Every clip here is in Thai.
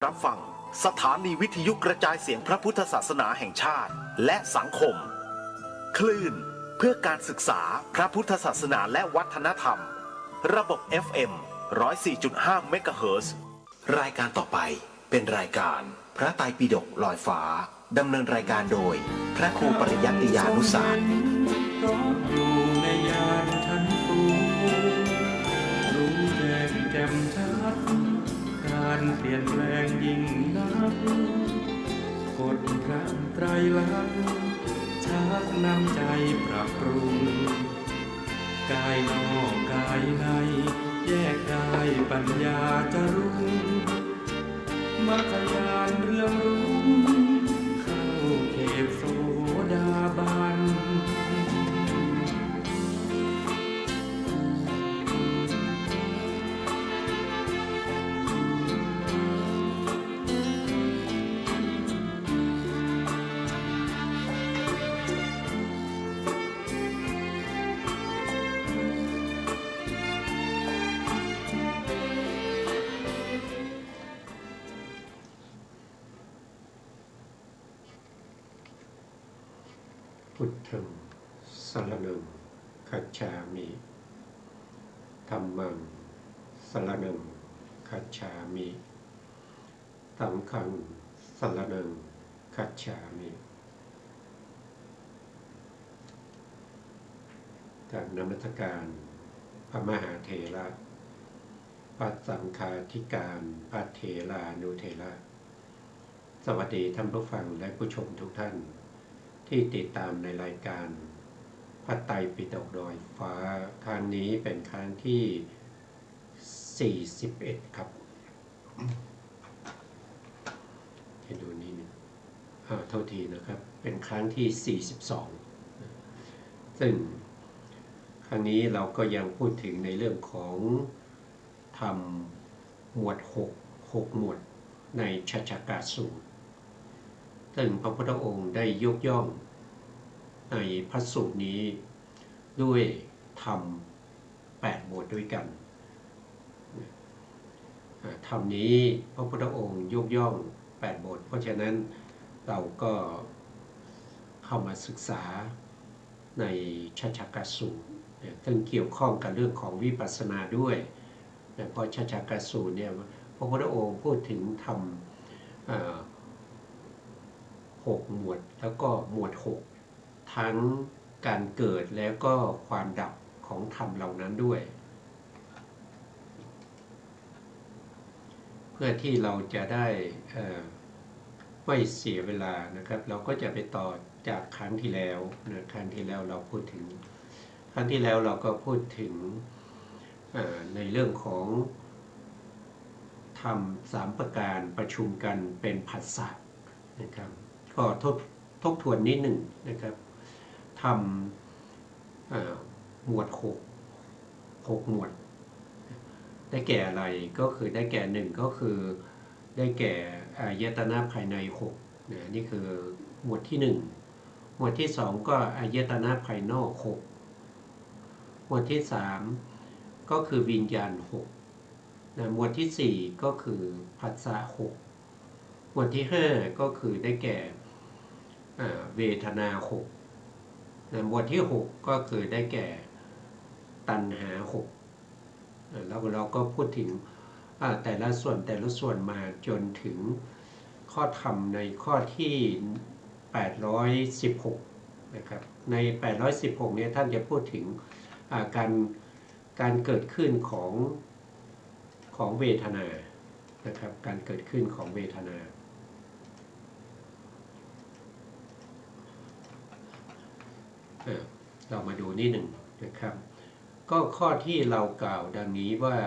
รับฟังสถานีวิทยุกระจายเสียงพระพุทธศาสนาแห่งชาติและสังคมคลื่นเพื่อการศึกษาพระพุทธศาสนาและวัฒนธรรมระบบ FM 104.5 เมกะเฮิรตซ์รายการต่อไปเป็นรายการพระไตรปิฎกลอยฟ้าดำเนินรายการโดยพระครูปริยัติยานุสาสตร์อยู่ในยานชั้นสูงรู้แจ้งแจ่มชัดการเปลี่ยนแปลงยิ่งนักกฎพระไตรลักษณ์ชักนำใจปรับปรุงกายนอกกายในแยกได้ปัญญาจะรุ่งมรรคญาณเรื่องรุ่งเข้าเขตโสดาบันพุทธังสรณังคัจฉามิธัมมังสรณังคัจฉามิสังฆังสรณังคัจฉามิจากนมัสการพระมหาเถระพระสังฆาธิการพระเถรานุเถระสวัสดีท่านผู้ฟังและผู้ชมทุกท่านที่ติดตามในรายการพระไตรปิฎกลอยฟ้าครั้งนี้เป็นครั้งที่41ครับให้ดูนี้นึงโทษทีนะครับเป็นครั้งที่42ซึ่งครั้งนี้เราก็ยังพูดถึงในเรื่องของธรรมหมวด6หมวดในชัชฌกสูตรซึ่งพระพุทธองค์ได้ยกย่องในพระสูตรนี้ด้วยธรรม8หมวดด้วยกันธรรมนี้พระพุทธองค์ยกย่อง8บทเพราะฉะนั้นเราก็เข้ามาศึกษาในชัชฌกสูตรซึ่งเกี่ยวข้องกับเรื่องของวิปัสสนาด้วยเพราะชัชฌกสูตรเนี่ยพระพุทธองค์พูดถึงธรรม6หมวดแล้วก็หมวด6ทั้งการเกิดแล้วก็ความดับของธรรมเหล่านั้นด้วยเพื่อที่เราจะได้ไม่เสียเวลานะครับเราก็จะไปต่อจากครั้งที่แล้วนะครั้งที่แล้วเราพูดถึงครั้งที่แล้วเราก็พูดถึงในเรื่องของธรรม3ประการประชุมกันเป็นผัสสะนะครับก็ทบทวนนิดหนึ่งนะครับทำหมวด6หมวดได้แก่อะไรก็คือได้แก่1ก็คือได้แก่อายตนะภายใน6นะนี่คือหมวดที่1หมวดที่2ก็อายตนะภายนอก6หมวดที่3ก็คือวิญญาณ6นะหมวดที่4ก็คือผัสสะ6หมวดที่5ก็คือได้แก่เวทนา6หมวดที่6ก็คือได้แก่ตัณหา6แล้วเราก็พูดถึงแต่ละส่วนมาจนถึงข้อธรรมในข้อที่816นะครับใน816เนี่ยท่านจะพูดถึงการเกิดขึ้นของเวทนานะครับการเกิดขึ้นของเวทนาเรามาดูนิดหนึ่งนะครับก็ข้อที่เรากล่าวดังนี้ว่า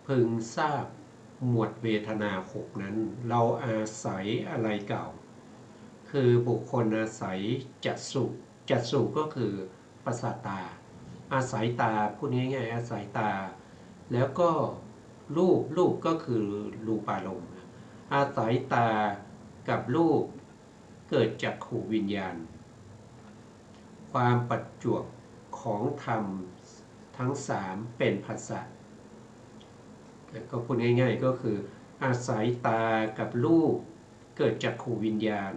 พึงทราบหมวดเวทนา6นั้นเราอาศัยอะไรกล่าวคือบุคคลอาศัยจักษุก็คือประสาทตาอาศัยตาพูดง่ายๆอาศัยตาแล้วก็รูปก็คือรูปารมณ์อาศัยตากับรูปเกิดจากขูวิญญาณความประจวบของธรรมทั้ง3เป็นผัสสะก็พูดง่ายๆก็คือ อาศัยตากับรูปเกิดจักขุวิญญาณ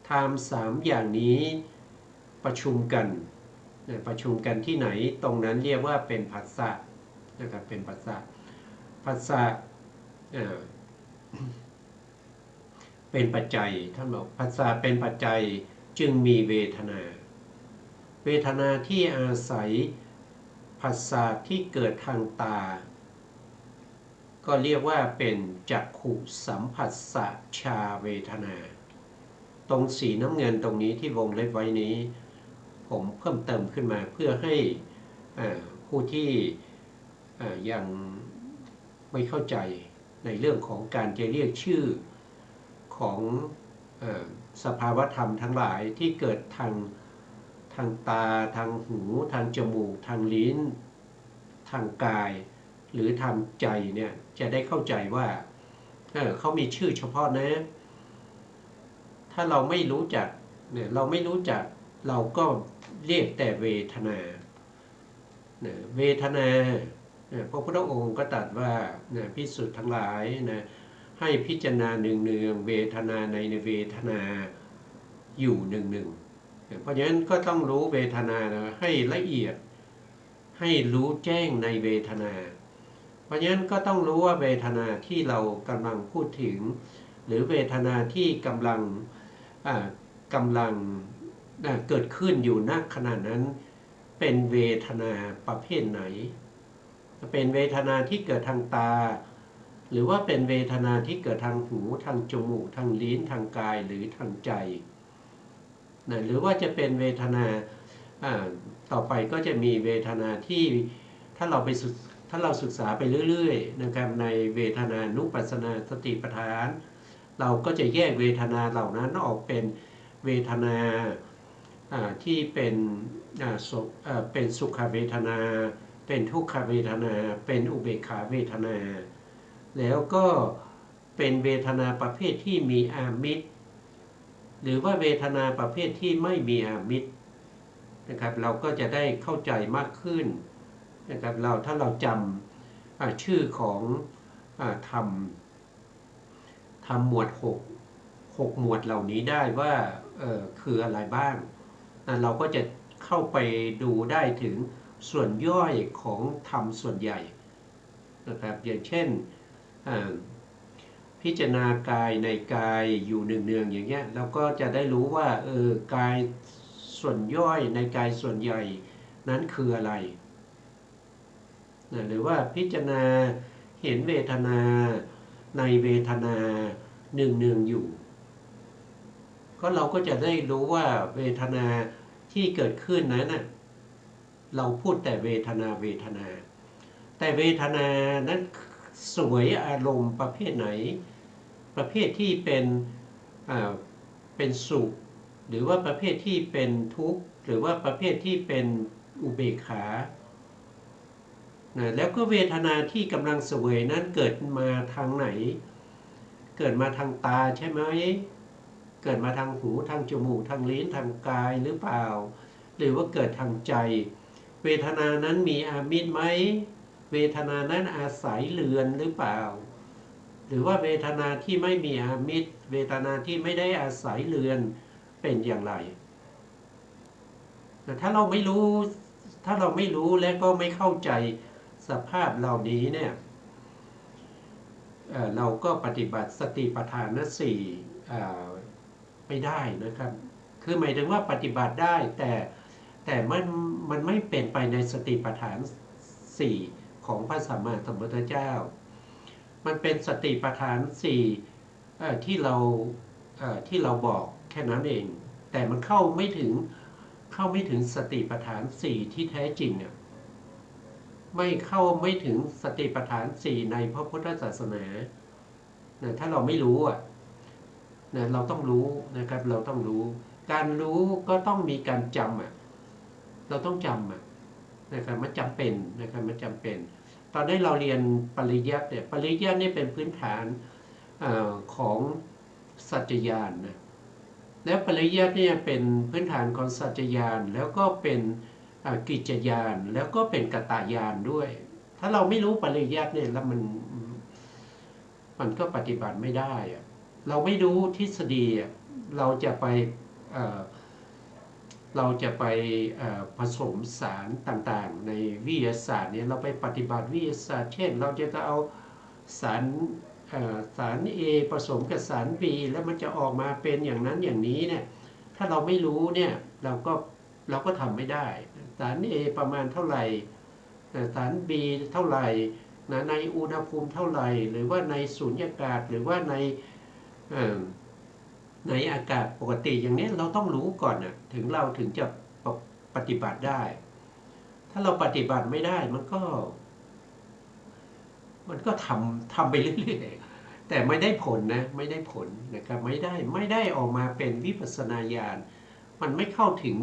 ธรรมสามอย่างนี้ประชุมกันที่ไหนตรงนั้นเรียกว่าเป็นผัสสะนะครับเป็นผัสสะเป็นปัจจัยท่านบอกผัสสะเป็นปัจจัยจึงมีเวทนาที่อาศัยผัสสะที่เกิดทางตาก็เรียกว่าเป็นจักขุสัมผัสสะชาเวทนาตรงสีน้ำเงินตรงนี้ที่วงเล็บไว้นี้ผมเพิ่มเติมขึ้นมาเพื่อให้ผู้ที่ยังไม่เข้าใจในเรื่องของการจะเรียกชื่อของสภาวธรรมทั้งหลายที่เกิดทางตาทางหูทางจมูกทางลิ้นทางกายหรือทางใจเนี่ยจะได้เข้าใจว่าเขามีชื่อเฉพาะนะถ้าเราไม่รู้จักเนี่ยเราก็เรียกแต่เวทนาเวทนาพระพุทธองค์ก็ตรัสว่าภิกษุทั้งหลายนะให้พิจารณาเนืองๆเวทนาในเวทนาอยู่เนืองๆเพราะฉะนั้นก็ต้องรู้เวทนาให้ละเอียดให้รู้แจ้งในเวทนาเพราะฉะนั้นก็ต้องรู้ว่าเวทนาที่เรากำลังพูดถึงหรือเวทนาที่กำลังเกิดขึ้นอยู่ณขณะนั้นเป็นเวทนาประเภทไหนเป็นเวทนาที่เกิดทางตาหรือว่าเป็นเวทนาที่เกิดทางหูทางจมูกทางลิ้นทางกายหรือทางใจหรือว่าจะเป็นเวทนาต่อไปก็จะมีเวทนาที่ถ้าเราศึกษาไปเรื่อยๆนะครับในเวทนานุปัสสนาสติปัฏฐานเราก็จะแยกเวทนาเหล่านั้นออกเป็นเวทนาที่เป็นสุขเวทนาเป็นทุกขเวทนาเป็นอุเบกขาเวทนาแล้วก็เป็นเวทนาประเภทที่มีอามิตรหรือว่าเวทนาประเภทที่ไม่มีอามิตรนะครับเราก็จะได้เข้าใจมากขึ้นนะครับถ้าเราจำชื่อของธรรมหมวด6หมวดเหล่านี้ได้ว่าคืออะไรบ้างเราก็จะเข้าไปดูได้ถึงส่วนย่อยของธรรมส่วนใหญ่นะครับอย่างเช่นพิจารณากายในกายอยู่เนืองๆอย่างเงี้ยเราก็จะได้รู้ว่ากายส่วนย่อยในกายส่วนใหญ่นั้นคืออะไรหรือว่าพิจารณาเห็นเวทนาในเวทนาเนืองๆอยู่ก็เราก็จะได้รู้ว่าเวทนาที่เกิดขึ้นนั้นเราพูดแต่เวทนาแต่เวทนานั้นสวยอารมณ์ประเภทไหนประเภทที่เป็นสุขหรือว่าประเภทที่เป็นทุกข์หรือว่าประเภทที่เป็นอุเบกขาแล้วก็เวทนาที่กำลังเสวยนั้นเกิดมาทางไหนเกิดมาทางตาใช่ไหมเกิดมาทางหูทางจมูกทางลิ้นทางกายหรือเปล่าหรือว่าเกิดทางใจเวทนานั้นมีอามิตรไหมเวทนานั้นอาศัยเรือนหรือเปล่าหรือว่าเวทนาที่ไม่มีอามิตรเวทนาที่ไม่ได้อาศัยเรือนเป็นอย่างไรถ้าเราไม่รู้และก็ไม่เข้าใจสภาพเหล่านี้เนี่ยเราก็ปฏิบัติสติปัฏฐานสี่ไม่ได้นะครับคือหมายถึงว่าปฏิบัติได้แต่มันไม่เป็นไปในสติปัฏฐานสี่ของพระสัมมาสัมพุทธเจ้ามันเป็นสติปัฏฐานสี่ที่เราบอกแค่นั้นเองแต่มันเข้าไม่ถึงสติปัฏฐานสี่ที่แท้จริงเนี่ยไม่ถึงสติปัฏฐานสี่ในพระพุทธศาสนาถ้าเราไม่รู้เราต้องรู้นะครับเราต้องรู้การรู้ก็ต้องมีการจำเราต้องจำนะครับมันจำเป็นนะครับมันจำเป็นตอนนี้เราเรียนปริยัติเนี่ยปริยัตินี่เป็นพื้นฐานของสัจจญาณนะแล้วปริยัติเนี่ยเป็นพื้นฐานของสัจจญาณแล้วก็เป็นกิจจญาณแล้วก็เป็นกตญาณด้วยถ้าเราไม่รู้ปริยัติเนี่ยแล้ว มันก็ปฏิบัติไม่ได้อะเราไม่รู้ทฤษฎีอะเราจะไปเอ่อเราจะไปผสมสารต่างๆในวิทยาศาสตร์เนี่ยเราไปปฏิบัติวิทยาศาสตร์เช่นเราจะเอาสารสาร A ผสมกับสาร B แล้วมันจะออกมาเป็นอย่างนั้นอย่างนี้เนี่ยถ้าเราไม่รู้เนี่ยเราก็ทำไม่ได้สาร A ประมาณเท่าไหร่สาร B เท่าไหร่ในอุณหภูมิเท่าไหร่หรือว่าในสุญญากาศหรือว่าในอากาศปกติอย่างนี้เราต้องรู้ก่อนนะถึงจะปฏิบัติได้ถ้าเราปฏิบัติไม่ได้มันก็ทำไปเรื่อยๆแต่ไม่ได้ผลนะไม่ได้ผลนะครับไม่ได้ออกมาเป็นวิปัสสนาญาณมันไม่เข้าถึง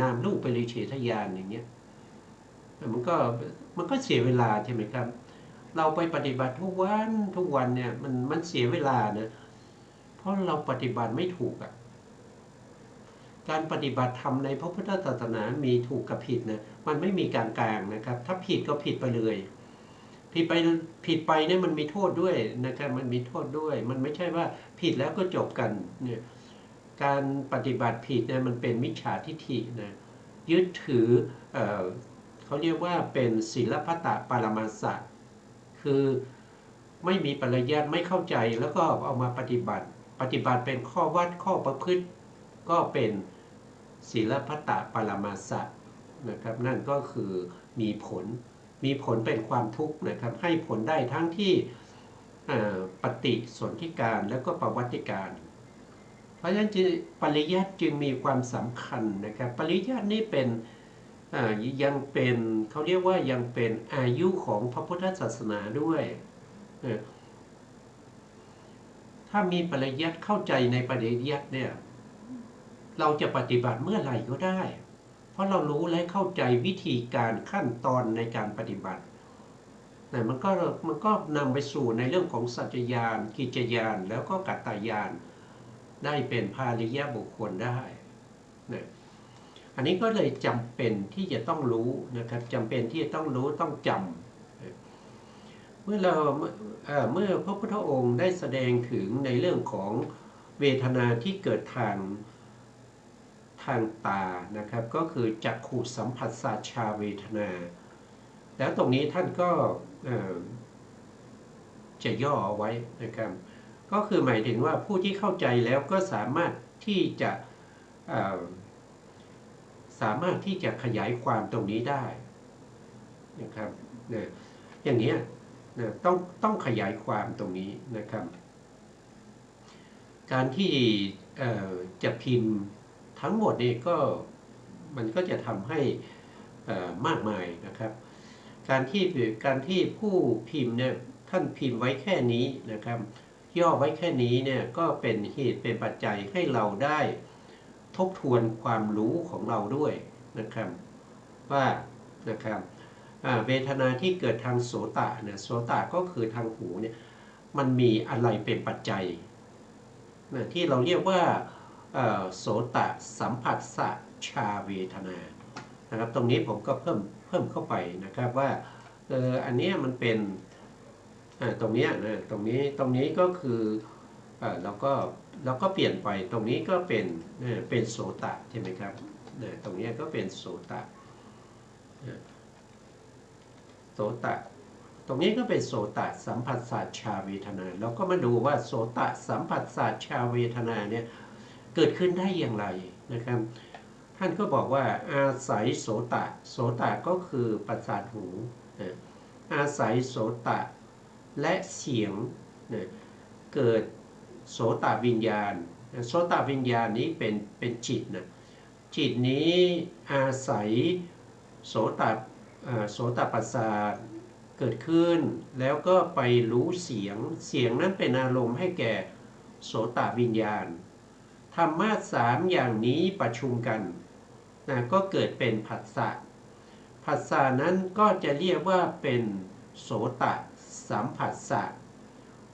นามรูปปริเฉทญาณอย่างเงี้ยมันก็เสียเวลาใช่ไหมครับเราไปปฏิบัติทุกวันเนี่ยมันเสียเวลานะเพราะเราปฏิบัติไม่ถูกอ่ะการปฏิบัติธรรมในพระพุทธศาสนามีถูกกับผิดนะมันไม่มีกลางๆนะครับถ้าผิดก็ผิดไปเลยผิดไปเนี่ยมันมีโทษด้วยนะครับมันมีโทษด้วยมันไม่ใช่ว่าผิดแล้วก็จบกันเนี่ยการปฏิบัติผิดเนี่ยมันเป็นมิจฉาทิฏฐินะยึดถือเขาเรียกว่าเป็นศีลพัตตปรมัสสะคือไม่มีปริยัติไม่เข้าใจแล้วก็เอามาปฏิบัติเป็นข้อวัดข้อประพฤติก็เป็นศีลพัตตปรมัสสะนะครับนั่นก็คือมีผลเป็นความทุกข์นะครับให้ผลได้ทั้งที่ปฏิสนธิการแล้วก็ปวัติการเพราะฉะนั้นปริยัติจึงมีความสำคัญนะครับปริยัตินี่เป็นยังเป็นเขาเรียกว่ายังเป็นอายุของพระพุทธศาสนาด้วยถ้ามีปริยัติเข้าใจในปริยัติเนี่ยเราจะปฏิบัติเมื่อไหร่ก็ได้เพราะเรารู้และเข้าใจวิธีการขั้นตอนในการปฏิบัติแต่มันก็นำไปสู่ในเรื่องของสัจจญาณกิจญาณแล้วก็กัตตญาณได้เป็นภาริยบุคคลได้นะอันนี้ก็เลยจำเป็นที่จะต้องรู้นะครับจำเป็นที่จะต้องรู้ต้องจำเมื่อพระพุทธองค์ได้แสดงถึงในเรื่องของเวทนาที่เกิดทางตานะครับก็คือจักขุสัมผัสสัชชาเวทนาแล้วตรงนี้ท่านก็จะย่อเอาไว้นะครับก็คือหมายถึงว่าผู้ที่เข้าใจแล้วก็สามารถที่จะขยายความตรงนี้ได้นะครับอย่างนี้ต้องขยายความตรงนี้นะครับการที่จะพิมพ์ทั้งหมดนี่มันก็จะทำให้มากมายนะครับการที่ผู้พิมพ์เนี่ยท่านพิมพ์ไว้แค่นี้นะครับย่อไว้แค่นี้เนี่ยก็เป็นเหตุเป็นปัจจัยให้เราได้ทบทวนความรู้ของเราด้วยนะครับว่านะครับเวทนาที่เกิดทางโสตเนี่ยโสตก็คือทางหูเนี่ยมันมีอะไรเป็นปัจจัยที่เราเรียกว่าโสตสัมผัสสชาเวทนานะครับตรงนี้ผมก็เพิ่มเข้าไปนะครับว่าอันนี้มันเป็นตรงนี้นะตรงนี้ก็คือเราก็เปลี่ยนไปตรงนี้ก็เป็นโสตใช่ไหมครับตรงนี้ก็เป็นโสตตรงนี้ก็เป็นโสตสัมผัสสชาเวทนาเราก็มาดูว่าโสตสัมผัสสชาเวทนาเนี่ยเกิดขึ้นได้อย่างไรนะครับท่านก็บอกว่าอาศัยโสตก็คือประสาทหูอาศัยโสตและเสียงเกิดโสตวิญญาณโสตวิญญาณนี้เป็นจิตนะจิตนี้อาศัยโสตประสาทเกิดขึ้นแล้วก็ไปรู้เสียงนั้นเป็นอารมณ์ให้แก่โสตวิญญาณธรรมะ3อย่างนี้ประชุมกันก็เกิดเป็นผัสสะนั้นก็จะเรียกว่าเป็นโสตสัมผัสสะ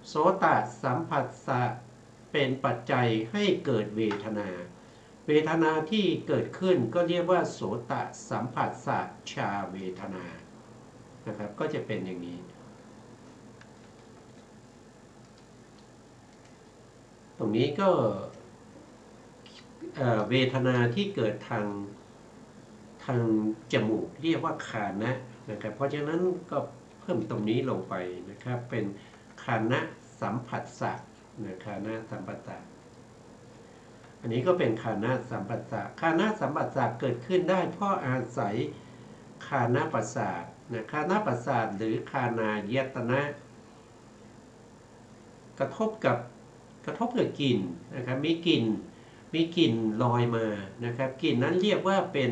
โสตสัมผัสสะเป็นปัจจัยให้เกิดเวทนาที่เกิดขึ้นก็เรียกว่าโสตสัมผัสสะชาเวทนานะครับก็จะเป็นอย่างนี้ ตรงนี้ก็เวทนาที่เกิดทางจมูกเรียกว่าคานะนะครับเพราะฉะนั้นก็เพิ่มตรงนี้ลงไปนะครับเป็นคานะสัมผัสสะนะคานะสัมผัสสะอันนี้ก็เป็นคานะสัมผัสสะคานะสัมผัสสะเกิดขึ้นได้เพราะอาศัยคานะประสาทนะคานะประสาทหรือคานายตนะกระทบกับกลิ่นนะครับมีกลิ่นลอยมานะครับกลิ่นนั้นเรียกว่าเป็น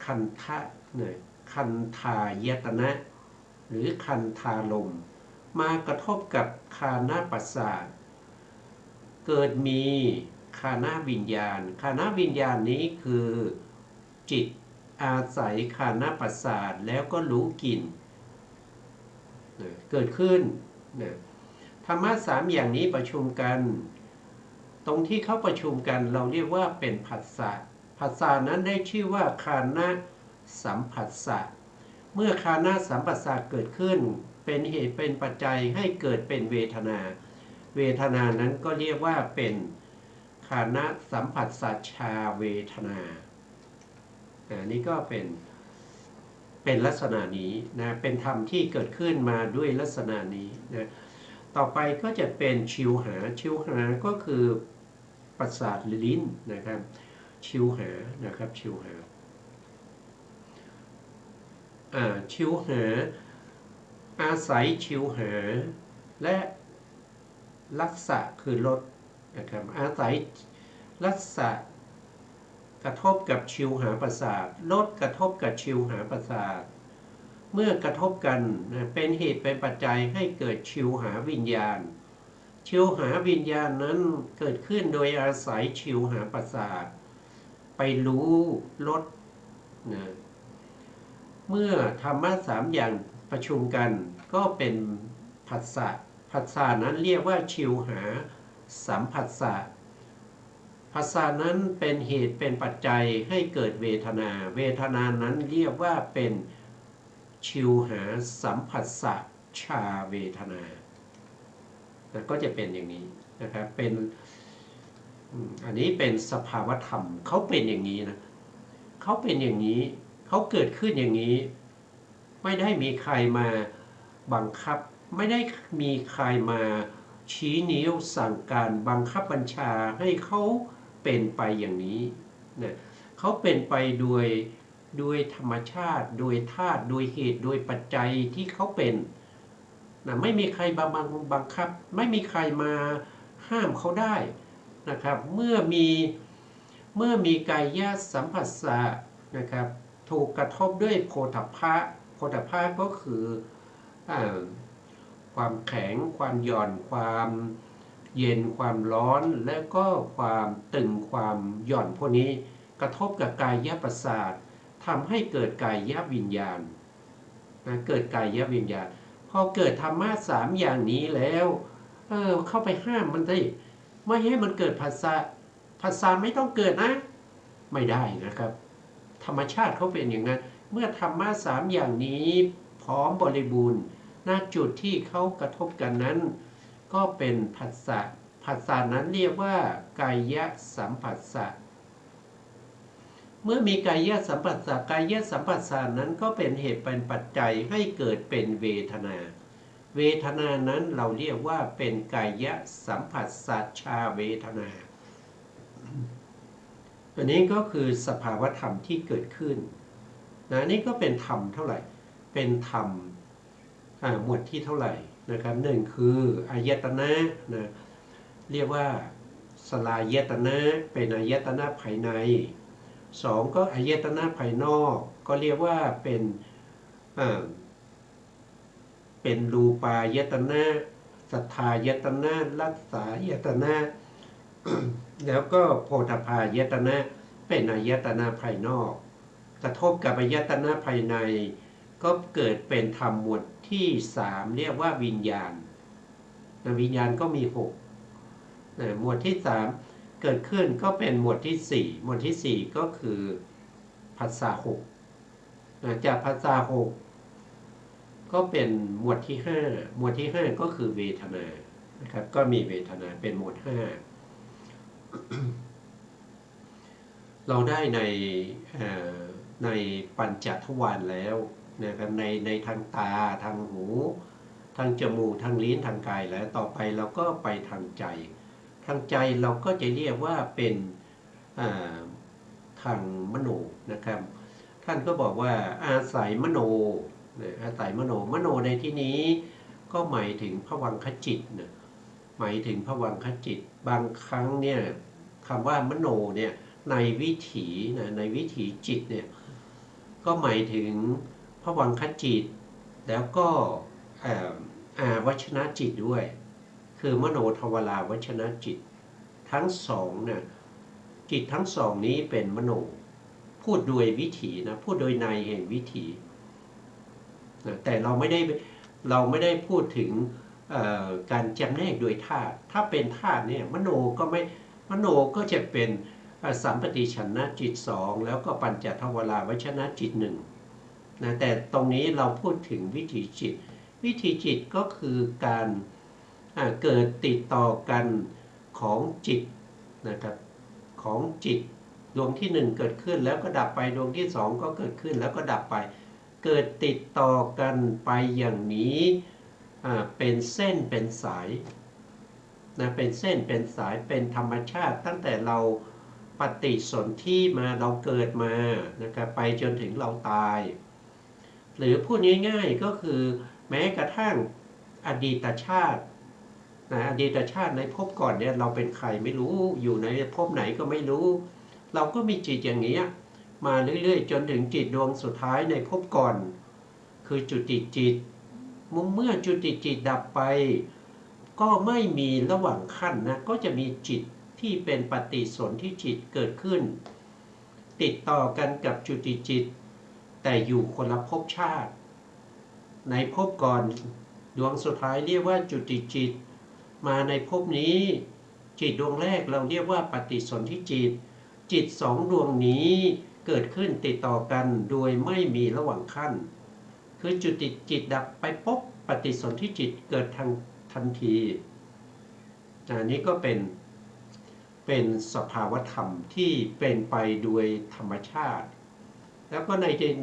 คันทะเนี่ยคันธายตนะหรือคันธาลมมากระทบกับคานะประสาทเกิดมีคานะวิญญาณคานะวิญญาณนี้คือจิตอาศัยคานะประสาทแล้วก็รู้กลิ่นเกิดขึ้นธรรมะสามอย่างนี้ประชุมกันตรงที่เขาประชุมกันเราเรียกว่าเป็นผัสสะผัสสะนั้นได้ชื่อว่าคานะสัมผัสสะเมื่อคานะสัมผัสสะเกิดขึ้นเป็นเหตุเป็นปัจจัยให้เกิดเป็นเวทนาเวทนานั้นก็เรียกว่าเป็นคานะสัมผัสสัจชาเวทนานี่ก็เป็นลักษณะนี้นะเป็นธรรมที่เกิดขึ้นมาด้วยลักษณะนี้นะต่อไปก็จะเป็นชิวหาก็คือประสาทลิ้นนะครับชิวหานะครับชิวหาอาศัยชิวหาและลักษะคือลดนะครับอาศัยลักษะกระทบกับชิวหาประสาทลดกระทบกับชิวหาประสาทเมื่อกระทบกันเป็นเหตุเป็นปัจจัยให้เกิดชิวหาวิญญาณชิวหาวิญญาณนั้นเกิดขึ้นโดยอาศัยชิวหาประสาทไปรู้ลดนะเมื่อธรรมะสามอย่างประชุมกันก็เป็นผัสสะนั้นเรียกว่าชิวหาสัมผัสสะผัสสะนั้นเป็นเหตุเป็นปัจจัยให้เกิดเวทนานั้นเรียกว่าเป็นชิวหาสัมผัสสะชาเวทนาก็จะเป็นอย่างนี้นะครับเป็นอันนี้เป็นสภาวธรรมเขาเป็นอย่างนี้นะเขาเป็นอย่างนี้เขาเกิดขึ้นอย่างนี้ไม่ได้มีใครมาบังคับไม่ได้มีใครมาชี้นิ้วสั่งการบังคับบัญชาให้เขาเป็นไปอย่างนี้นะเขาเป็นไปด้วยธรรมชาติโดยธาตุโดยเหตุโดยปัจจัยที่เขาเป็นนะไม่มีใครบังคับไม่มีใครมาห้ามเขาได้นะครับเมื่อมีกายสัมผัสสะนะครับถูกกระทบด้วยโผฏฐัพพะก็คือความแข็งความหย่อนความเย็นความร้อนและก็ความตึงความหย่อนพวกนี้กระทบกับกายประสาททำให้เกิดกายวิญญาณเกิดกายวิญญาณพอเกิดธรรมะสามอย่างนี้แล้วเข้าไปห้ามมันได้ไม่ให้มันเกิดผัสสะไม่ต้องเกิดนะไม่ได้นะครับธรรมชาติเขาเป็นอย่างนั้นเมื่อธรรมะสามอย่างนี้พร้อมบริบูรณ์ณจุดที่เขากระทบกันนั้นก็เป็นผัสสะนั้นเรียกว่ากายสัมผัสสะเมื่อมีกายสัมผัสสะนั้นก็เป็นเหตุเป็นปัจจัยให้เกิดเป็นเวทนานั้นเราเรียกว่าเป็นกายสัมผัสสัจชาเวทนาอันนี้ก็คือสภาวธรรมที่เกิดขึ้นนะนี่ก็เป็นธรรมเท่าไหร่เป็นธรรมหมวดที่เท่าไหร่นะครับหนึ่งคืออายตนะนะเรียกว่าสลายตนะเป็นอายตนะภายในสองก็อายตนะภายนอกก็เรียกว่าเป็นรูปายตนะสัทธายตนะรัสสายตนะ แล้วก็โผฏฐัพพายตนะเป็นอายตนะภายนอกกระทบกับอายตนะภายในก็เกิดเป็นธรรมหมวดที่3เรียกว่าวิญญาณวิญญาณก็มี6หมวดที่3เกิดขึ้นก็เป็นหมวดที่4หมวดที่4ก็คือผัสสะ6จากผัสสะ6ก็เป็นหมวดที่5หมวดที่5ก็คือเวทนา นะครับก็มีเวทนาเป็นหมวด5 เราได้ในปัญจทวารแล้วนะครับในทางตาทางหูทางจมูกทางลิ้นทางกายแล้วต่อไปเราก็ไปทางใจทางใจเราก็จะเรียกว่าเป็นทางมโนนะครับท่านก็บอกว่าอาศัยมโนอาศัยมโนในที่นี้ก็หมายถึงภวังคจิตนะหมายถึงภวังคจิตบางครั้งเนี่ยคำว่ามโนเนี่ยในวิถีในวิถีจิตเนี่ยก็หมายถึงภวังคจิตแล้วก็วัชนะจิตด้วยคือมโนทวารวัชนะจิตทั้งสองเนี่ยจิตทั้งสองนี้เป็นมโนพูดโดยวิถีนะพูดโดยในแห่งวิถีนะแต่เราไม่ได้พูดถึงการจำแนกโดยธาตุถ้าเป็นธาตุเนี่ยมโนก็จะเป็นสัมปติชนะจิต2แล้วก็ปัญจทวารวัชนะจิต1นะแต่ตรงนี้เราพูดถึงวิถีจิตวิถีจิตก็คือการเกิดติดต่อกันของจิตนะครับของจิตดวงที่1เกิดขึ้นแล้วก็ดับไปดวงที่2ก็เกิดขึ้นแล้วก็ดับไปเกิดติดต่อกันไปอย่างนี้เป็นเส้นเป็นสายนะเป็นเส้นเป็นสายเป็นธรรมชาติตั้งแต่เราปฏิสนธิมาเราเกิดมานะครับไปจนถึงเราตายหรือพูดง่ายๆก็คือแม้กระทั่งอดีตชาตินะอดีตชาติในภพก่อนเนี่ยเราเป็นใครไม่รู้อยู่ในภพไหนก็ไม่รู้เราก็มีจิตอย่างนี้มาเรื่อยๆจนถึงจิตดวงสุดท้ายในภพก่อนคือจุติจิตเมื่อจุติจิตดับไปก็ไม่มีระหว่างขั้นนะก็จะมีจิตที่เป็นปฏิสนธิจิตเกิดขึ้นติดต่อกันกับจุติจิตแต่อยู่คนละภพชาติในภพก่อนดวงสุดท้ายเรียกว่าจุติจิตมาในภพนี้จิตดวงแรกเราเรียกว่าปฏิสนธิจิต2ดวงนี้เกิดขึ้นติดต่อกันโดยไม่มีระหว่างขั้นคือจุติจิตดับไปปุ๊บปฏิสนธิจิตเกิดทันทีอันนี้ก็เป็นสภาวธรรมที่เป็นไปโดยธรรมชาติแล้วก็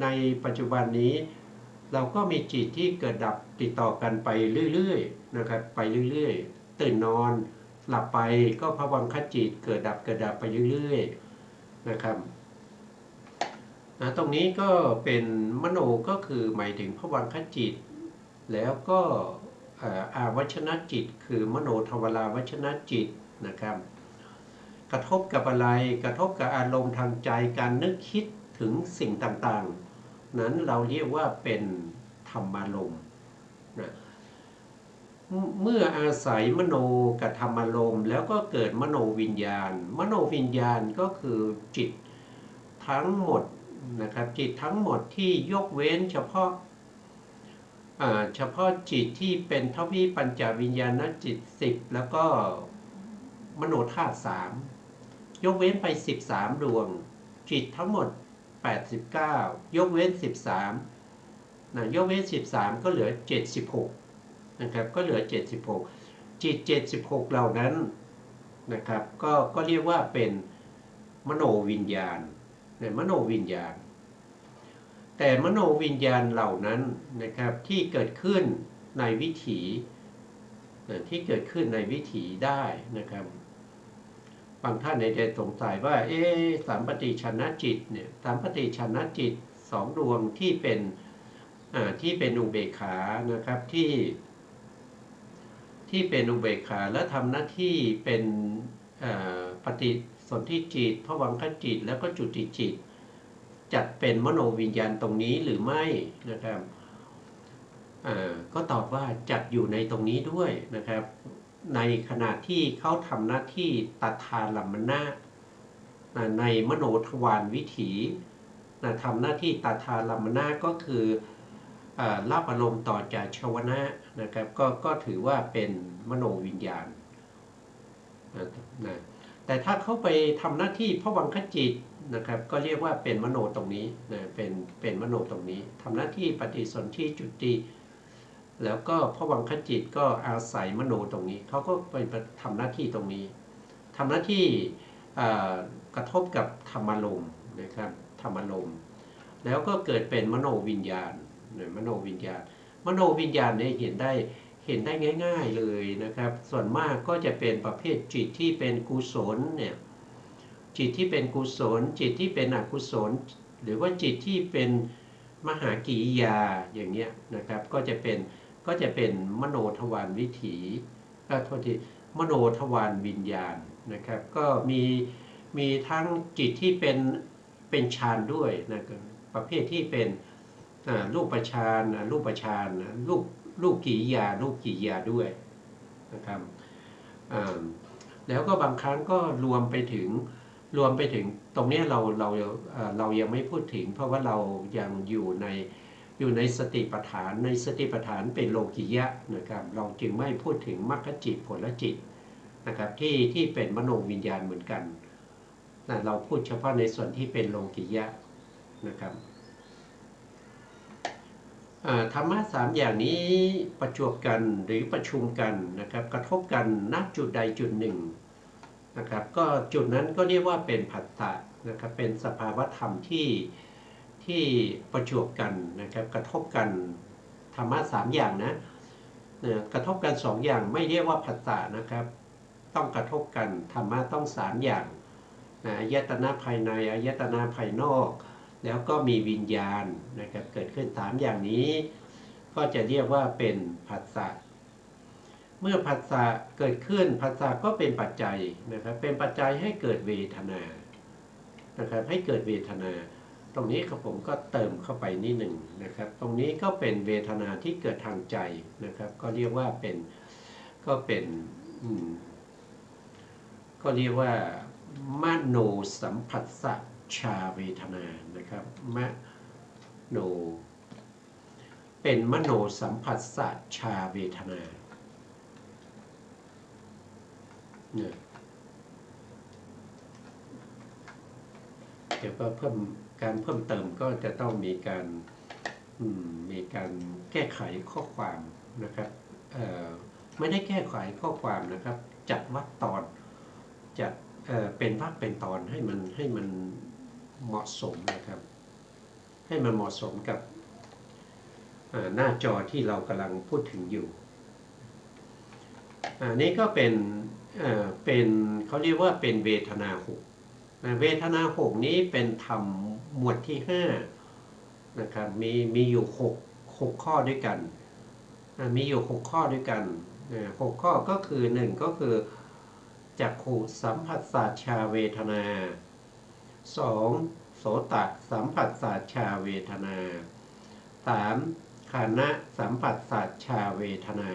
ในปัจจุบันนี้เราก็มีจิตที่เกิดดับติดต่อกันไปเรื่อยๆนะครับไปเรื่อยๆตื่นนอนหลับไปก็ภวังคจิตเกิดดับไปเรื่อยๆนะครับตรงนี้ก็เป็นมโนก็คือหมายถึงภวังคจิตแล้วก็อาวัชนะจิตคือมโนทวารวัชนะจิตนะครับกระทบกับอะไรกระทบกับอารมณ์ทางใจการนึกคิดถึงสิ่งต่างๆนั้นเราเรียกว่าเป็นธรรมารมณ์นะเมื่ออาศัยมโนกับธรรมารมณ์แล้วก็เกิดมโนวิญญาณมโนวิญญาณก็คือจิตทั้งหมดนะครับจิตทั้งหมดที่ยกเว้นเฉพาะจิตที่เป็นทวิปัญจวิญญาณจิต10แล้วก็มโนธาตุ3ยกเว้นไป13ดวงจิตทั้งหมด89ยกเว้น13นะยกเว้น13ก็เหลือ76นะครับก็เหลือ76จิต76เหล่านั้นนะครับก็เรียกว่าเป็นมโนวิญญาณมโนวิญญาณแต่มโนวิญญาณเหล่านั้นนะครับที่เกิดขึ้นในวิถีได้นะครับบางท่านในใจสงสัยว่าสัมปติชนะจิตเนี่ยสัมปติชนะจิต2ดวงที่เป็นอุเบกขานะครับที่เป็นอุเบกขาและทำหน้าที่เป็นปฏิสนธิจิตภวังคจิตแล้วก็จุติจิตจัดเป็นมโนวิญญาณตรงนี้หรือไม่นะครับก็ตอบว่าจัดอยู่ในตรงนี้ด้วยนะครับในขณะที่เขาทำหน้าที่ตัทาลัมมนะในมโนทวารวิถีทำหน้าที่ตัทาลัมมนะก็คือรับอารมณ์ต่อจากชวนะนะครับก็ถือว่าเป็นมโนวิญญาณแต่ถ้าเขาไปทำหน้าที่ภวังคจิตนะครับก็เรียกว่าเป็นมโนตรงนี้นะเป็นมโนตรงนี้ทำหน้าที่ปฏิสนธิจุติ แล้วก็ภวังคจิตก็อาศัยมโนตรงนี้เขาก็ไปทำหน้าที่ตรงนี้ทำหน้าที่กระทบกับธรรมารมณ์นะครับธรรมารมณ์แล้วก็เกิดเป็นมโนวิญญาณมโนวิญญาณเนี่ยเห็นได้ง่ายๆเลยนะครับส่วนมากก็จะเป็นประเภทจิตที่เป็นกุศลเนี่ยจิตที่เป็นกุศลจิตที่เป็นอกุศลหรือว่าจิตที่เป็นมหากิริยาอย่างเงี้ยนะครับก็จะเป็นมโนทวารวิถีโทษทีมโนทวารวิญญาณนะครับก็มีทั้งจิตที่เป็นฌานด้วยนะครับประเภทที่เป็นรูปฌานรูปกิริยาด้วยนะครับแล้วก็บางครั้งก็รวมไปถึงตรงนี้เรายังไม่พูดถึงเพราะว่าเรายังอยู่ในสติปัฏฐานเป็นโลกิยะนะครับเราจึงไม่พูดถึงมรรคจิตผลจิตนะครับที่เป็นมโนวิญญาณเหมือนกันเราพูดเฉพาะในส่วนที่เป็นโลกิยะนะครับธรรมะ3อย่างนี้ประจวบกันหรือประชุมกันนะครับกระทบกันณจุดใดจุดหนึ่งนะครับก็จุดนั้นก็เรียกว่าเป็นผัสสะนะครับเป็นสภาวธรรมที่ประจวบกันนะครับกระทบกันธรรมะ3อย่างนะกระทบกัน2อย่างไม่เรียกว่าผัสสะนะครับต้องกระทบกันธรรมะต้อง3อย่างอายตนะภายในอายตนะภายนอกแล้วก็มีวิญญาณนะครับเกิดขึ้น3อย่างนี้ก็จะเรียกว่าเป็นผัสสะเมื่อผัสสะเกิดขึ้นผัสสะก็เป็นปัจจัยนะครับเป็นปัจจัยให้เกิดเวทนานะครับให้เกิดเวทนาตรงนี้ครับผมก็เติมเข้าไปนิดหนึ่งนะครับตรงนี้ก็เป็นเวทนาที่เกิดทางใจนะครับก็เรียกว่า มโนสัมผัสสะชาเวทนานะครับมโนเป็นมโนสัมผัสสะชาเวทนาเนี่ยเดี๋ยวก็เพิ่มเติมก็จะต้องมีการแก้ไขข้อความนะครับไม่ได้แก้ไขข้อความนะครับจัดวรรคตอนจัดเป็นวรรคเป็นตอนให้มันเหมาะสมนะครับให้มันเหมาะสมกับหน้าจอที่เรากำลังพูดถึงอยู่นี่ก็เป็นเขาเรียกว่าเป็นเวทนา6เวทนา6นี้เป็นธรรมหมวดที่5นะครับมีอยู่6ข้อด้วยกันมีอยู่6ข้อด้วยกัน6ข้อก็คือ1ก็คือจักขุสัมผัสสะชาเวทนา2โสตสัมผัสสะชาเวทนา3ฆานะสัมผัสสะชาเวทนา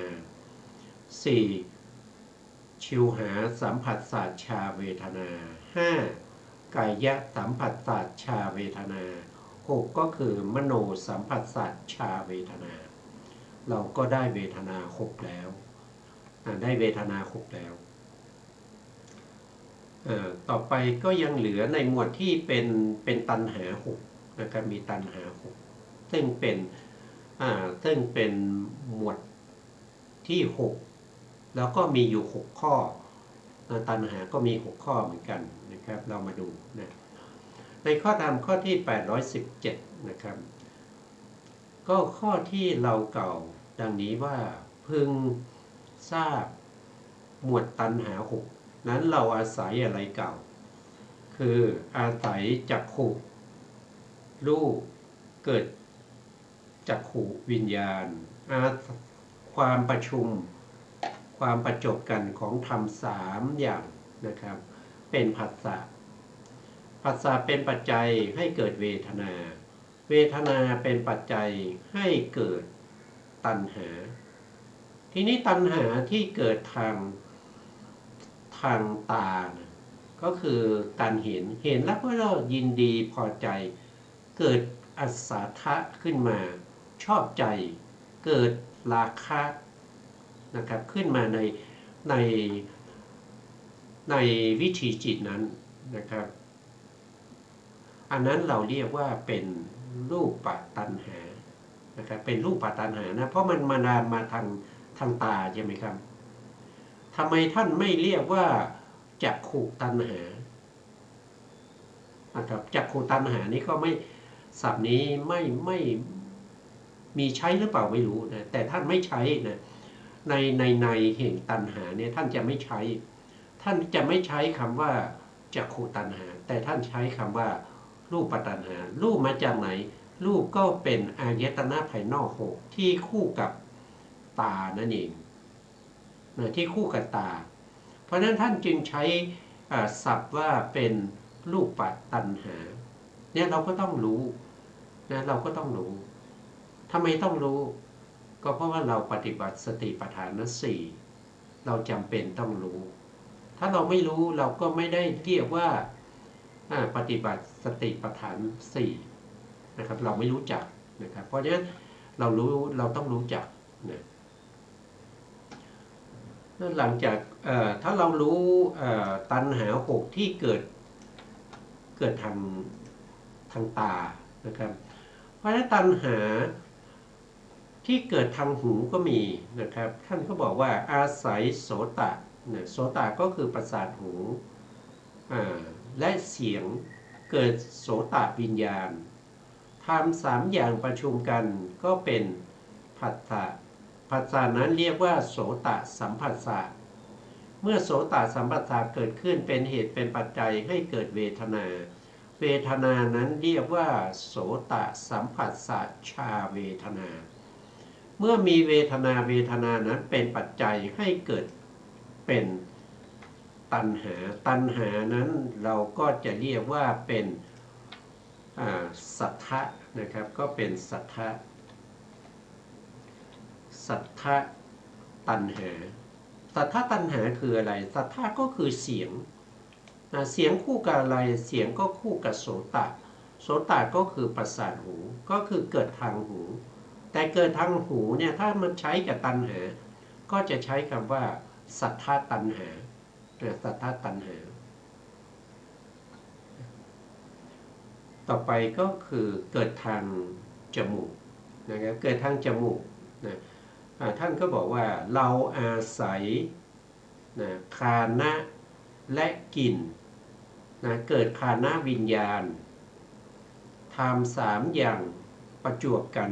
4ชิวหาสัมผัสสะชาเวทนา5กายะสัมผัสสะชาเวทนา6ก็คือมโนสัมผัสสะชาเวทนาเราก็ได้เวทนา6แล้วได้เวทนา6แล้วต่อไปก็ยังเหลือในหมวดที่เป็นตัณหา6นะครับมีตัณหา6ซึ่งเป็นหมวดที่6แล้วก็มีอยู่6ข้อตัณหาก็มี6ข้อเหมือนกันนะครับเรามาดูนะในข้อธรรมข้อที่817นะครับก็ข้อที่เราเก่าดังนี้ว่าพึงทราบหมวดตัณหา6นั้นเราอาศัยอะไรเก่าคืออาศัยจักขุรูปเกิดจักขุวิญญาณความประชุมความประจบกันของธรรม3อย่างนะครับเป็นผัสสะเป็นปัจจัยให้เกิดเวทนาเป็นปัจจัยให้เกิดตัณหาทีนี้ตัณหาที่เกิดทางตานะก็คือการเห็นแล้วก็เรายินดีพอใจเกิดอัศทะขึ้นมาชอบใจเกิดราคะนะครับขึ้นมาในวิถีจิตนั้นนะครับอันนั้นเราเรียกว่าเป็นรูปตัณหา นะครับเป็นรูปตัณหานะเพราะมันมาทางตาใช่ไหมครับทำไมท่านไม่เรียกว่าจักขุตัณหานะครับจักขุตัณหานี้ก็ไม่ศัพท์นี้ไม่มีใช้หรือเปล่าไม่รู้นะแต่ท่านไม่ใช้นะในแห่งตัณหาเนี่ยท่านจะไม่ใช้คำว่าจักขุตัณหาแต่ท่านใช้คำว่ารูปตัณหารูปมาจากไหนรูปก็เป็นอายตนะภายนอกหกที่คู่กับตานั่นเองนะที่คู่กับตาเพราะฉะนั้นท่านจึงใช้ศัพท์ว่าเป็นรูปปัตตัณหาเนี่ยเราก็ต้องรู้นะเราก็ต้องรู้ทำไมต้องรู้ก็เพราะว่าเราปฏิบัติสติปัฏฐานสี่เราจำเป็นต้องรู้ถ้าเราไม่รู้เราก็ไม่ได้เรียกว่าปฏิบัติสติปัฏฐานสี่นะครับเราไม่รู้จักนะครับเพราะฉะนั้นเราต้องรู้จักนะหลังจากถ้าเรารู้ตัณหาหกที่เกิดทางตานะครับเพราะฉะนั้นตัณหาที่เกิดทางหูก็มีนะครับท่านก็บอกว่าอาศัยโสตะนะโสตะก็คือประสาทหูและเสียงเกิดโสตะวิญญาณทำสามอย่างประชุมกันก็เป็นผัสสะผัสสะนั้นเรียกว่าโสตสัมผัสสะเมื่อโสตสัมผัสสะเกิดขึ้นเป็นเหตุเป็นปัจจัยให้เกิดเวทนาเวทนานั้นเรียกว่าโสตสัมผัสสะชาเวทนาเมื่อมีเวทนานั้นเป็นปัจจัยให้เกิดเป็นตัณหานั้นเราก็จะเรียกว่าเป็นสัทธะนะครับก็เป็นสัทธะตัณหาสัทธะตัณหาคืออะไรสัทธะก็คือเสียงเสียงคู่กับอะไรเสียงก็คู่กับโสตก็คือประสาทหูก็คือเกิดทางหูแต่เกิดทางหูเนี่ยถ้ามันใช้กับตัณหาก็จะใช้คำว่าสัทธะตัณหาสัทธะตัณหาต่อไปก็คือเกิดทางจมูกนะครับเกิดทางจมูกนะท่านก็บอกว่าเราอาศัยนะฆานะและกลิ่นนะเกิดฆานะวิญญาณทำสามอย่างประจวบกัน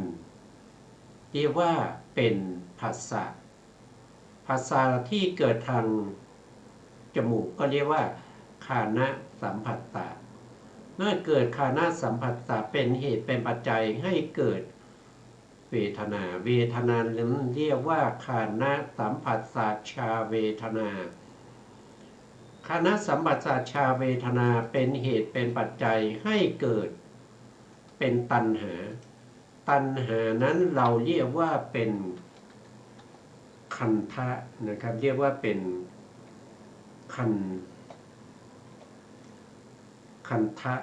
เรียกว่าเป็นผัสสะที่เกิดทางจมูกก็เรียกว่าฆานะสัมผัสสะเมื่อเกิดฆานะสัมผัสสะเป็นเหตุเป็นปัจจัยให้เกิดเวทนานั้นเรียกว่าฆานะสัมผัสสะชาเวทนาฆานะสัมผัสสะชาเวทนาเป็นเหตุเป็นปัจจัยให้เกิดเป็นตัณหานั้นเราเรียกว่าเป็นคันธะนะครับเรียกว่าเป็นคันธะ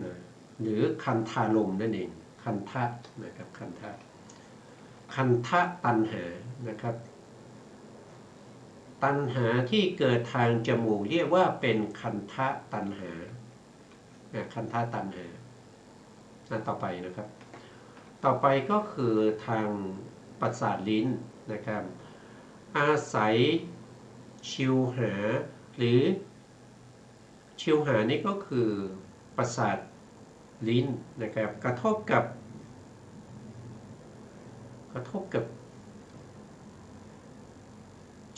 นะหรือคันธารมณ์นั่นเองคันธะนะครับคันธะตัณหานะครับตัณหาที่เกิดทางจมูกเรียกว่าเป็นคันธะตัณหาคันธะตัณหาต่อไปนะครับต่อไปก็คือทางประสาทลิ้นนะครับอาศัยชิวหาหรือชิวหานี่ก็คือประสาทลิ้นนะครับกระทบกับ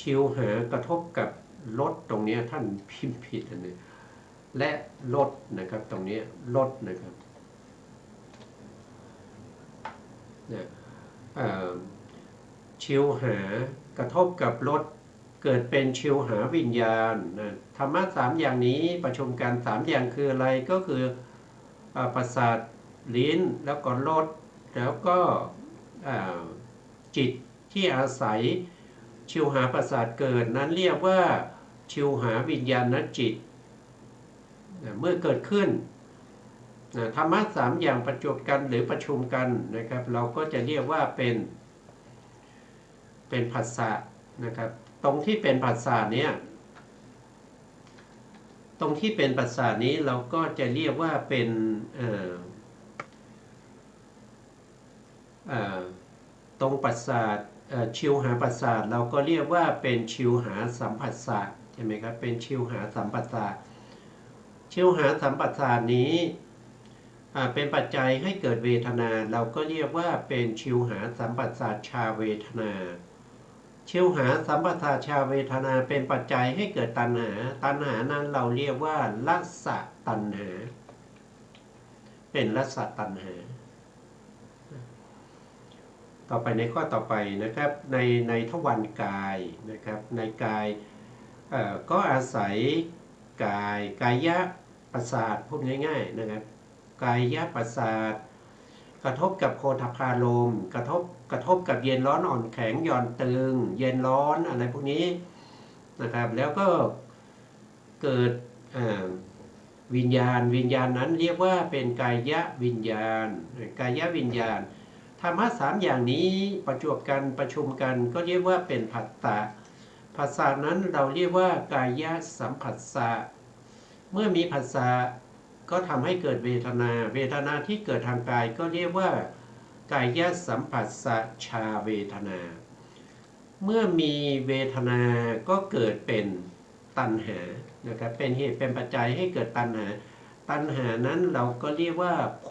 ชิวหากระทบกับรสตรงนี้ท่านพิมพ์ผิดอันนี้และรสนะครับตรงนี้รสนะครับชิวหากระทบกับรสเกิดเป็นชิวหาวิญญาณนะธรรมะสามอย่างนี้ประชุมกันสามอย่างคืออะไรก็คือประสาทลิ้นแล้วก็รสแล้วก็จิตที่อาศัยชิวหาประสาทเกิดนั้นเรียกว่าชิวหาวิญญาณจิตเมื่อเกิดขึ้นธรรมะสามอย่างประจวบกันหรือประชุมกันนะครับเราก็จะเรียกว่าเป็นผัสสะนะครับตรงที่เป็นผัสสะนี้เราก็จะเรียกว่าเป็น อ่าตรงประสาทชิวหาประสาทเราก็เรียกว่าเป็นชิวหาสัมผัสสะใช่ไหมครับเป็นชิวหาสัมผัสสะชิวหาสัมผัสสะนี้เป็นปัจจัยให้เกิดเวทนาเราก็เรียกว่าเป็นชิวหาสัมผัสสะชาเวทนาชิวหาสัมผัสสะชาเวทนาเป็นปัจจัยให้เกิดตัณหาตัณหานั้นเราเรียกว่าลัสสะตัณหาเป็นลัสสะตัณหาต่อไปในข้อต่อไปนะครับในทวารกายนะครับในกายก็อาศัยกายะประสาทพูดง่ายๆนะครับกายะประสาทกระทบกับโพธพารมณ์กระทบกับเย็นร้อนอ่อนแข็งหย่อนตึงเย็นร้อนอะไรพวกนี้นะครับแล้วก็เกิดวิญญาณนั้นเรียกว่าเป็นกายะวิญญาณธรรมะสามอย่างนี้ประจวบกันประชุมกันก็เรียกว่าเป็นผัสสะผัสสะนั้นเราเรียกว่ากายะสัมผัสสะเมื่อมีผัสสะก็ทำให้เกิดเวทนาที่เกิดทางกายก็เรียกว่ากายะสัมผัสสะชาเวทนาเมื่อมีเวทนาก็เกิดเป็นตัณหานะครับเป็นเหตุเป็นปัจจัยให้เกิดตัณหานั้นเราก็เรียกว่าโ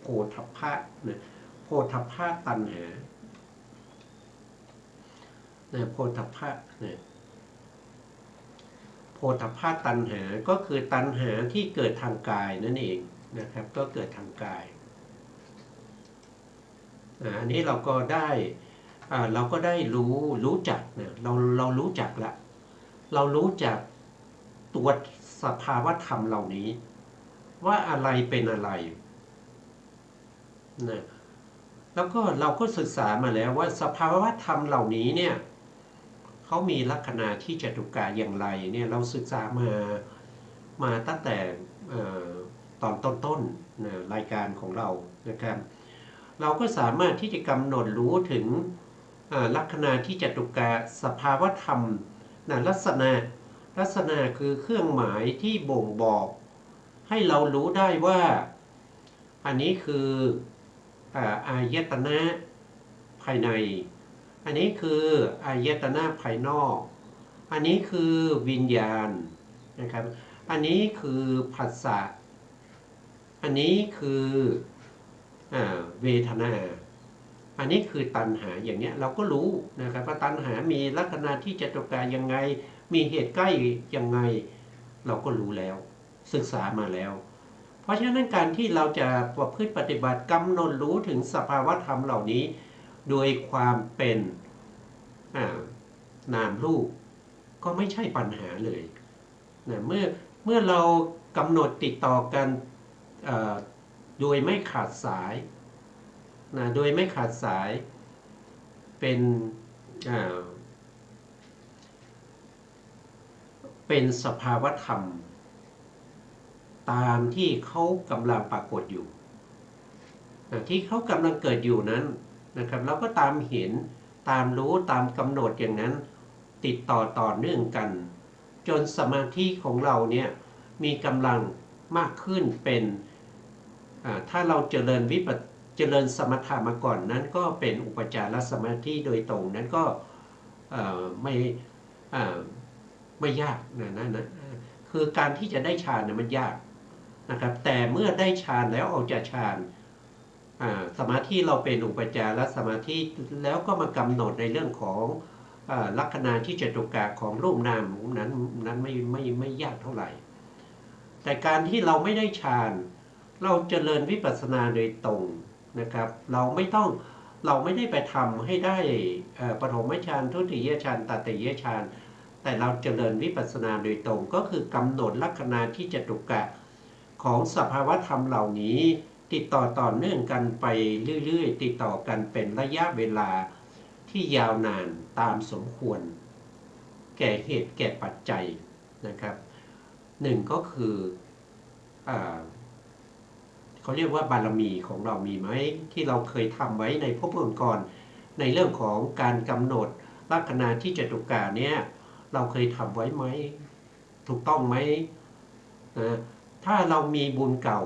พธพะนะโพธพะตัณหาโพธพะโพธพะตัณหาก็คือตัณหาที่เกิดทางกายนั่นเองนะครับก็เกิดทางกายอันนี้เราก็ได้รู้จักนะเรารู้จักละเรารู้จักตัวสภาวธรรมเหล่านี้ว่าอะไรเป็นอะไรนะแล้วก็เราก็ศึกษามาแล้วว่าสภาวธรรมเหล่านี้เนี่ยเขามีลักษณะที่จตุกะอย่างไรเนี่ยเราศึกษามาตั้งแต่ตอนต้นๆนะรายการของเรานะครับเราก็สามารถที่จะกำหนดรู้ถึงลักษณะที่จตุกะสภาวธรรมนะลักษณะคือเครื่องหมายที่บ่งบอกให้เรารู้ได้ว่าอันนี้คืออายตนะภายในอันนี้คืออายตนะภายนอกอันนี้คือวิญญาณนะครับอันนี้คือผัสสะอันนี้คือเวทนาอันนี้คือตัณหาอย่างนี้เราก็รู้นะครับว่าตัณหามีลักษณะที่จตุกะยังไงมีเหตุใกล้ยังไงเราก็รู้แล้วศึกษามาแล้วเพราะฉะนั้นการที่เราจะประพฤติปฏิบัติกำหนดรู้ถึงสภาวธรรมเหล่านี้โดยความเป็นนามรูปก็ไม่ใช่ปัญหาเลยนะเมื่อเรากำหนดติดต่อกันโดยไม่ขาดสายนะโดยไม่ขาดสายเป็นสภาวธรรมตามที่เขากำลังปรากฏอยู่ที่เขากำลังเกิดอยู่นั้นนะครับเราก็ตามเห็นตามรู้ตามกำหนดอย่างนั้นติดต่อเนื่องกันจนสมาธิของเราเนี่ยมีกำลังมากขึ้นเป็นถ้าเราเจริญสมถะมาก่อนนั้นก็เป็นอุปจารสมาธิโดยตรงนั้นก็ไม่ยากนะคือการที่จะได้ฌานเนี่ยมันยากนะครับแต่เมื่อได้ฌานแล้วออกจากฌานสมาธิเราเป็นอุปจารสมาธิแล้วก็มากำหนดในเรื่องของลักษณะที่จตุกะของรูปนามนั้นไม่ยากเท่าไหร่แต่การที่เราไม่ได้ฌานเราเจริญวิปัสสนาโดยตรงนะครับเราไม่ได้ไปทำให้ได้ปฐมฌานทุติยฌานตติยฌานแต่เราเจริญวิปัสสนาโดยตรงก็คือกำหนดลักษณะที่จตุกะของสภาวธรรมเหล่านี้ติดต่อเนื่องกันไปเรื่อยๆติดต่อกันเป็นระยะเวลาที่ยาวนานตามสมควรแก่เหตุแก่ปัจจัยนะครับหนึ่งก็คือเขาเรียกว่าบารมีของเรามีไหมที่เราเคยทำไว้ในภพก่อนในเรื่องของการกำหนดลักษณะที่จตุกะเนี่ยเราเคยทำไว้ไหมถูกต้องไหมนะถ้าเรามีบุญเก่า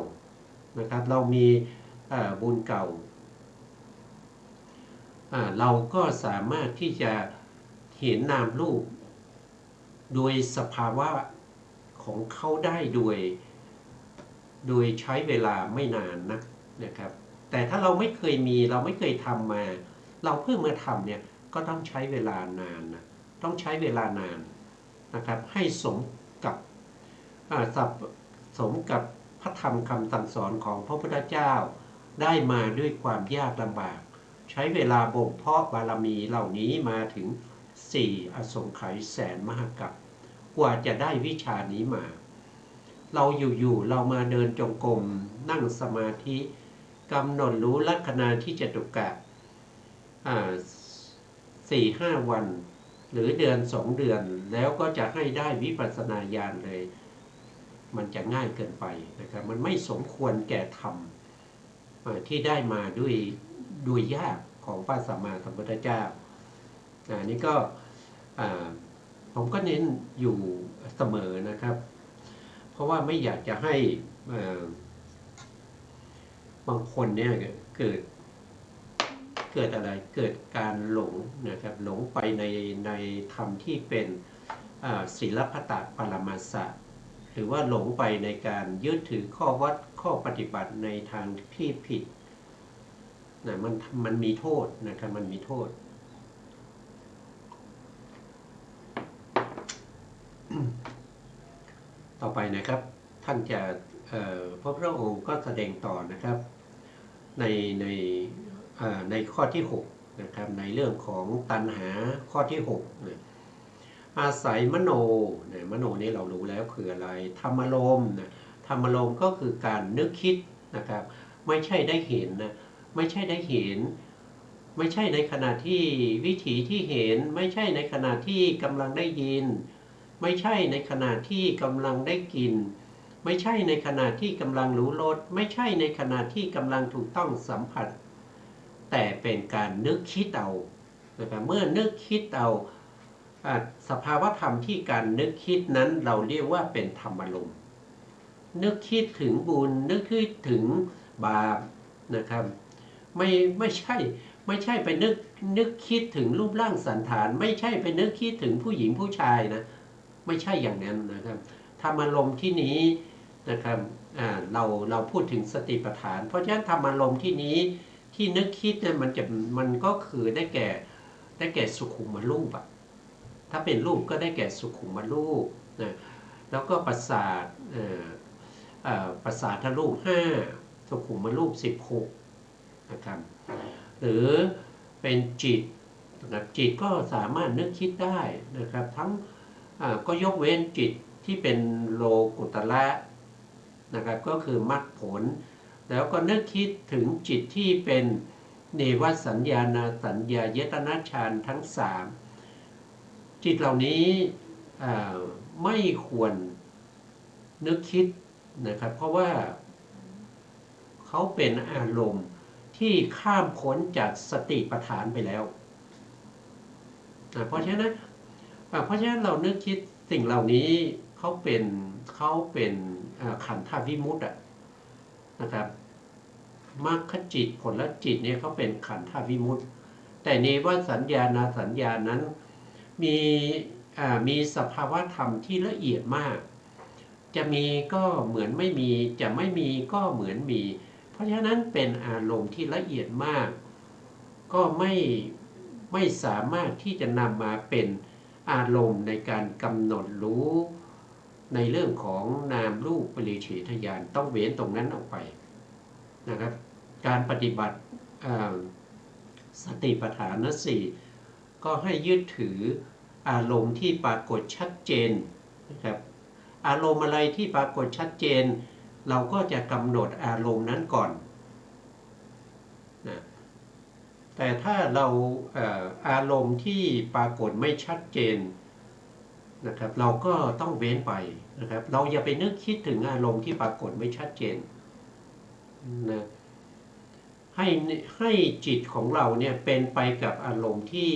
นะครับเรามีบุญเก่า เราก็สามารถที่จะเห็นนามรูปโดยสภาวะของเขาได้โดยใช้เวลาไม่นานนะครับแต่ถ้าเราไม่เคยมีเราไม่เคยทำมาเราเพิ่งมาทำเนี่ยก็ต้องใช้เวลานานนะต้องใช้เวลานานนะครับให้สมกับสมกับพระธรรมคำสั่งสอนของพระพุทธเจ้าได้มาด้วยความยากลำบากใช้เวลาบ่มเพาะบารมีเหล่านี้มาถึง4 อสงไขยแสนมหกัปกว่าจะได้วิชานี้มาเราอยู่เรามาเดินจงกรมนั่งสมาธิกำหนดรู้ลัคนาที่จตุกะ4-5 วันหรือเดือน 2 เดือนแล้วก็จะให้ได้วิปัสสนาญาณเลยมันจะง่ายเกินไปนะครับมันไม่สมควรแก่ธรรมที่ได้มาด้วยยากของพระสัมมาสัมพุทธเจ้านี่ก็ผมก็เน้นอยู่เสมอนะครับเพราะว่าไม่อยากจะให้บางคนเนี่ยเกิดอะไรเกิดการหลงนะครับหลงไปในธรรมที่เป็นศีลพัตตปรมัสสะหรือว่าหลงไปในการยึดถือข้อวัดข้อปฏิบัติในทางที่ผิดนะมันมีโทษนะครับมันมีโทษ ต่อไปนะครับท่านจะพระพุทธองค์ก็แสดงต่อนะครับในข้อที่6นะครับในเรื่องของตัณหาข้อที่6นะอาศัยมโนนะมโนนี้เรารู้แล้วคืออะไรธรรมารมณ์นะธรรมารมณ์ก็คือการนึกคิดนะครับไม่ใช่ได้เห็นนะไม่ใช่ได้เห็นไม่ใช่ในขณะที่วิถีที่เห็นไม่ใช่ในขณะที่กำลังได้ยินไม่ใช่ในขณะที่กำลังได้กินไม่ใช่ในขณะที่กำลังรู้รสไม่ใช่ในขณะที่กำลังถูกต้องสัมผัสแต่เป็นการนึกคิดเอานะครับเมื่อนึกคิดเอาสภาวธรรมที่การนึกคิดนั้นเราเรียกว่าเป็นธรรมารมณ์นึกคิดถึงบุญนึกคิดถึงบาปนะครับไม่ใช่ไปนึกคิดถึงรูปร่างสันฐานไม่ใช่ไปนึกคิดถึงผู้หญิงผู้ชายนะไม่ใช่อย่างนั้นนะครับธรรมารมณ์ที่นี้นะครับเราพูดถึงสติปัฏฐานเพราะฉะนั้นธรรมารมณ์ที่นี้ที่นึกคิดเนี่ยมันก็คือได้แก่สุขุมรูปถ้าเป็นรูปก็ได้แก่สุขุมรูปนะแล้วก็ประสาทรูป5สุขุมรูป16นะครับหรือเป็นจิตนะครับจิตก็สามารถนึกคิดได้นะครับทั้งก็ยกเว้นจิตที่เป็นโลกุตระนะครับก็คือมรรคผลแล้วก็นึกคิดถึงจิตที่เป็นเนวสัญญานาสัญญายตนะฌานทั้ง3จิตเหล่านี้ไม่ควรนึกคิดนะครับเพราะว่าเขาเป็นอารมณ์ที่ข้ามพ้นจากสติปัฏฐานไปแล้วเพราะฉะนั้นเรานึกคิดสิ่งเหล่านี้เขาเป็นขันธวิมุตตินะครับมรรคจิตผลจิตเนี่ยเขาเป็นขันธวิมุตติแต่เนวสัญญานาสัญญานั้นมีสภาวะธรรมที่ละเอียดมากจะมีก็เหมือนไม่มีจะไม่มีก็เหมือนมีเพราะฉะนั้นเป็นอารมณ์ที่ละเอียดมากก็ไม่สามารถที่จะนำมาเป็นอารมณ์ในการกำหนดรู้ในเรื่องของนามรูปปริเฉทญาณต้องเว้นตรงนั้นออกไปนะครับการปฏิบัติสติปัฏฐาน4ก็ให้ยึดถืออารมณ์ที่ปรากฏชัดเจนนะครับอารมณ์อะไรที่ปรากฏชัดเจนเราก็จะกำหนดอารมณ์นั้นก่อนนะแต่ถ้าเราอารมณ์ที่ปรากฏไม่ชัดเจนนะครับเราก็ต้องเว้นไปนะครับเราอย่าไปนึกคิดถึงอารมณ์ที่ปรากฏไม่ชัดเจนนะให้จิตของเราเนี่ยเป็นไปกับอารมณ์ที่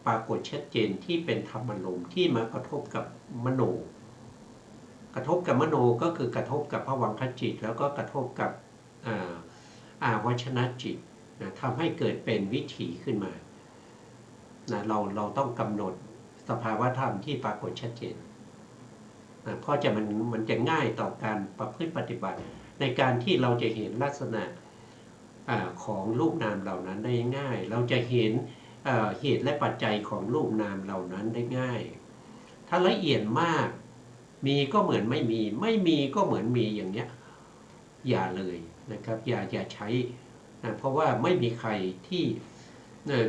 ปรากฏชัดเจนที่เป็นธรรมารมณ์ที่มากระทบกับมโนกระทบกับมโนก็คือกระทบกับภวังคจิตแล้วก็กระทบกับอาวชนะจิตนะทำให้เกิดเป็นวิถีขึ้นมา นะเราต้องกำหนดสภาวะธรรมที่ปรากฏชัดเจนนะเพราะมันจะง่ายต่อการประพฤติปฏิบัติ ในการที่เราจะเห็นลักษณะของรูปนามเหล่านั้นได้ง่ายเราจะเห็นเหตุและปัจจัยของรูปนามเหล่านั้นได้ง่ายถ้าละเอียดมากมีก็เหมือนไม่มีไม่มีก็เหมือนมีอย่างเนี้ยอย่าเลยนะครับอย่าใช้นะเพราะว่าไม่มีใครที่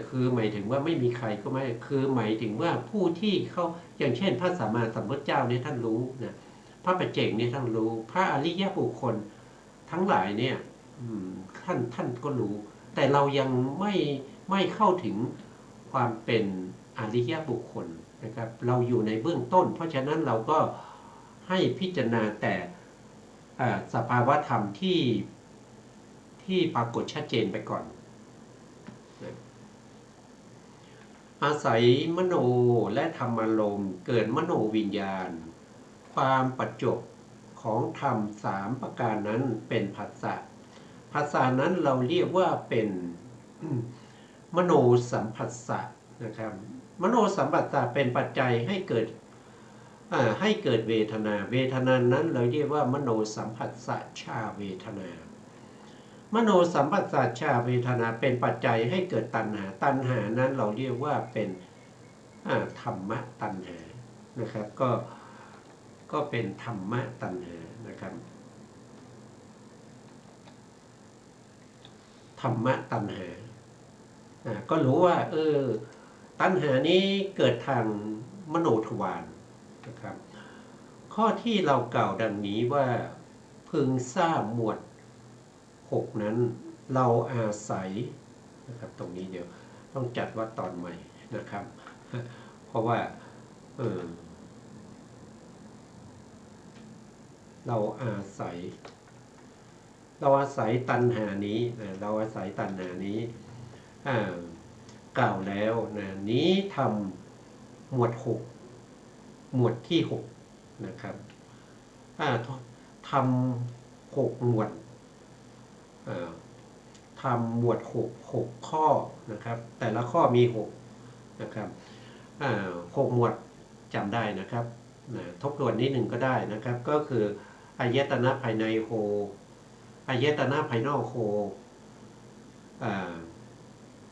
คือหมายถึงว่าไม่มีใครก็ไม่คือหมายถึงว่าผู้ที่เขาอย่างเช่นพระสัมมาสัมพุทธเจ้าเนี่ยท่านรู้นะพระปัจเจกเนี่ยท่านรู้พระอริยบุคคลทั้งหลายเนี่ยท่านก็รู้แต่เรายังไม่เข้าถึงความเป็นอริยบุคคลนะครับเราอยู่ในเบื้องต้นเพราะฉะนั้นเราก็ให้พิจารณาแต่สภาวะธรรมที่ปรากฏชัดเจนไปก่อนอาศัยมโนและธรรมารมณ์เกิดมโนวิญญาณความประจบของธรรม3ประการนั้นเป็นผัสสะผัสสะนั้นเราเรียกว่าเป็นมโนสัมผัสสะนะครับมโนสัมผัสสะเป็นปัจจัยให้เกิดเวทนาเวทนานั้นเราเรียกว่ามโนสัมผัสสะชาเวทนามโนสัมผัสสะชาเวทนาเป็นปัจจัยให้เกิดตัณหาตัณหานั้นเราเรียกว่าเป็นธรรมะตัณหานะครับก็เป็นธรรมะตัณหานะครับธรรมะตัณหาก็รู้ว่าตัณหานี้เกิดทางมโนทวารนะครับข้อที่เรากล่าวดังนี้ว่าพึงทราบหมวด6นั้นเราอาศัยนะครับตรงนี้เดี๋ยวต้องจัดว่าตอนใหม่นะครับเพราะว่าเราอาศัยตัณหานี้เราอาศัยตัณหานี้กล่าวแล้วนะนี้ทำหมวด6หมวดที่6นะครับทำ6หมวดทำหมวด6ข้อนะครับแต่ละข้อมี6นะครับ6หมวดจำได้นะครับทบทวนนิดหนึ่งก็ได้นะครับก็คืออายตนะภายในโหอายตนะภายนอกโห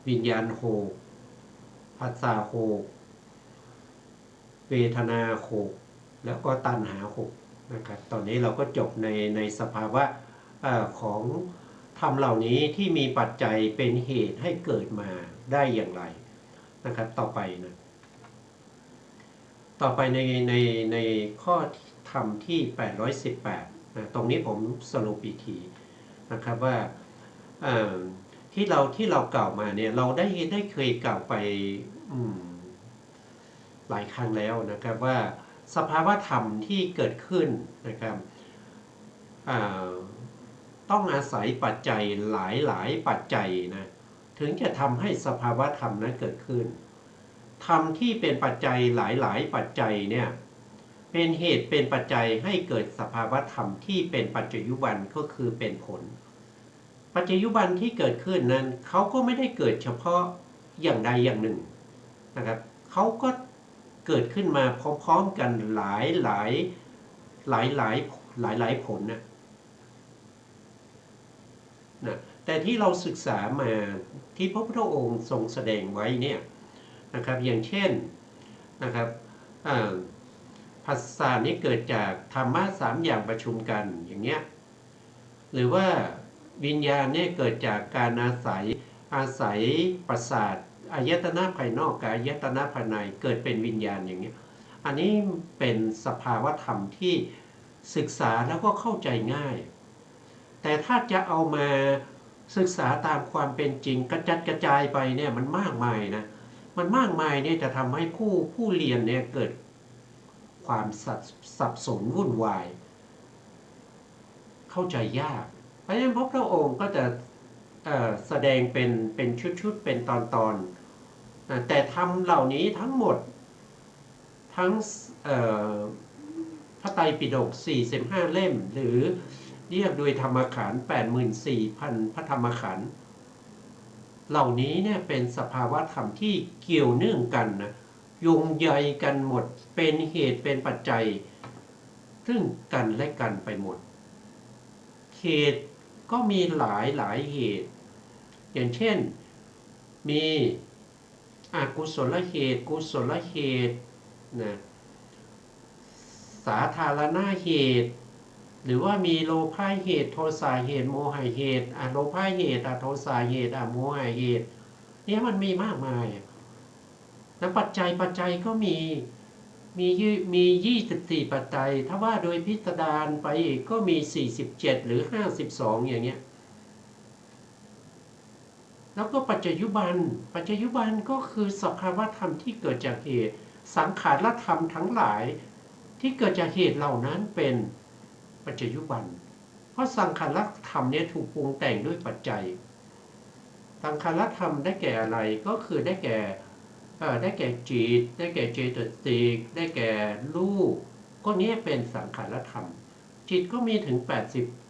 วิญญาณโหผัสสะโหเวทนาโหแล้วก็ตัณหาโหนะครับตอนนี้เราก็จบในสภาวะของธรรมเหล่านี้ที่มีปัจจัยเป็นเหตุให้เกิดมาได้อย่างไรนะครับต่อไปในข้อธรรมที่818นะตรงนี้ผมสรุปอีกทีนะครับว่าที่เรากล่าวมาเนี่ยเราได้เคยกล่าวไปหลายครั้งแล้วนะครับว่าสภาวะธรรมที่เกิดขึ้นนะครับต้องอาศัยปัจจัยหลายปัจจัยนะถึงจะทำให้สภาวะธรรมนั้นเกิดขึ้นธรรมที่เป็นปัจจัยหลายปัจจัยเนี่ยเป็นเหตุเป็นปัจจัยให้เกิดสภาวะธรรมที่เป็นปัจจยุบันก็คือเป็นผลปัจจยุบันที่เกิดขึ้นนั้นเขาก็ไม่ได้เกิดเฉพาะอย่างใดอย่างหนึ่งนะครับเขาก็เกิดขึ้นมาพร้อมๆกันหลายผลนะแต่ที่เราศึกษามาที่พระพุทธองค์ทรงแสดงไว้เนี่ยนะครับอย่างเช่นนะครับผัสสะนี้เกิดจากธรรมะ3อย่างประชุมกันอย่างเงี้ยหรือว่าวิญญาณเนี่ยเกิดจากการอาศัยประสาทอายตนะภายนอกกับอายตนะภายในเกิดเป็นวิญญาณอย่างเงี้ยอันนี้เป็นสภาวธรรมที่ศึกษาแล้วก็เข้าใจง่ายแต่ถ้าจะเอามาศึกษาตามความเป็นจริงกระจัดกระจายไปเนี่ยมันมากมายนะมันมากมายเนี่ยจะทำให้ผู้เรียนเนี่ยเกิดความสับสนวุ่นวายเข้าใจยากเพราะฉะนั้นพระพุทธองค์ก็จะแสดงเป็นชุดเป็นตอนแต่ธรรมเหล่านี้ทั้งหมดทั้งพระไตรปิฎก45เล่มหรือเรียกโดยธรรมขันธ์ 84,000 พระธรรมขันธ์ เหล่านี้เนี่ยเป็นสภาวะธรรมที่เกี่ยวเนื่องกันนะโยงใยกันหมดเป็นเหตุเป็นปัจจัยซึ่งกันและกันไปหมดเหตุก็มีหลายเหตุอย่างเช่นมีอกุศลเหตุกุศลเหตุนะสาธารณเหตุหรือว่ามีโลภะเหตุโทสะเหตุโมหะเหตุโลภะเหตุโทสะเหตุโมหะเหตุเนี่ยมันมีมากมายแล้วปัจจัยก็มี24ปัจจัยถ้าว่าโดยพิสดารไปก็มี47หรือ52อย่างเงี้ยแล้วก็ปัจจุบันก็คือสภาวะธรรมที่เกิดจากเหตุสังขารธรรมทั้งหลายที่เกิดจากเหตุเหล่านั้นเป็นปัจจุบันเพราะสังขารธรรมเนี่ยถูกปรุงแต่งด้วยปัจจัยสังขารธรรมได้แก่อะไรก็คือได้แก่จิตได้แก่เจตสิกได้แก่รูปก็นี้เป็นสังขารธรรมจิตก็มีถึง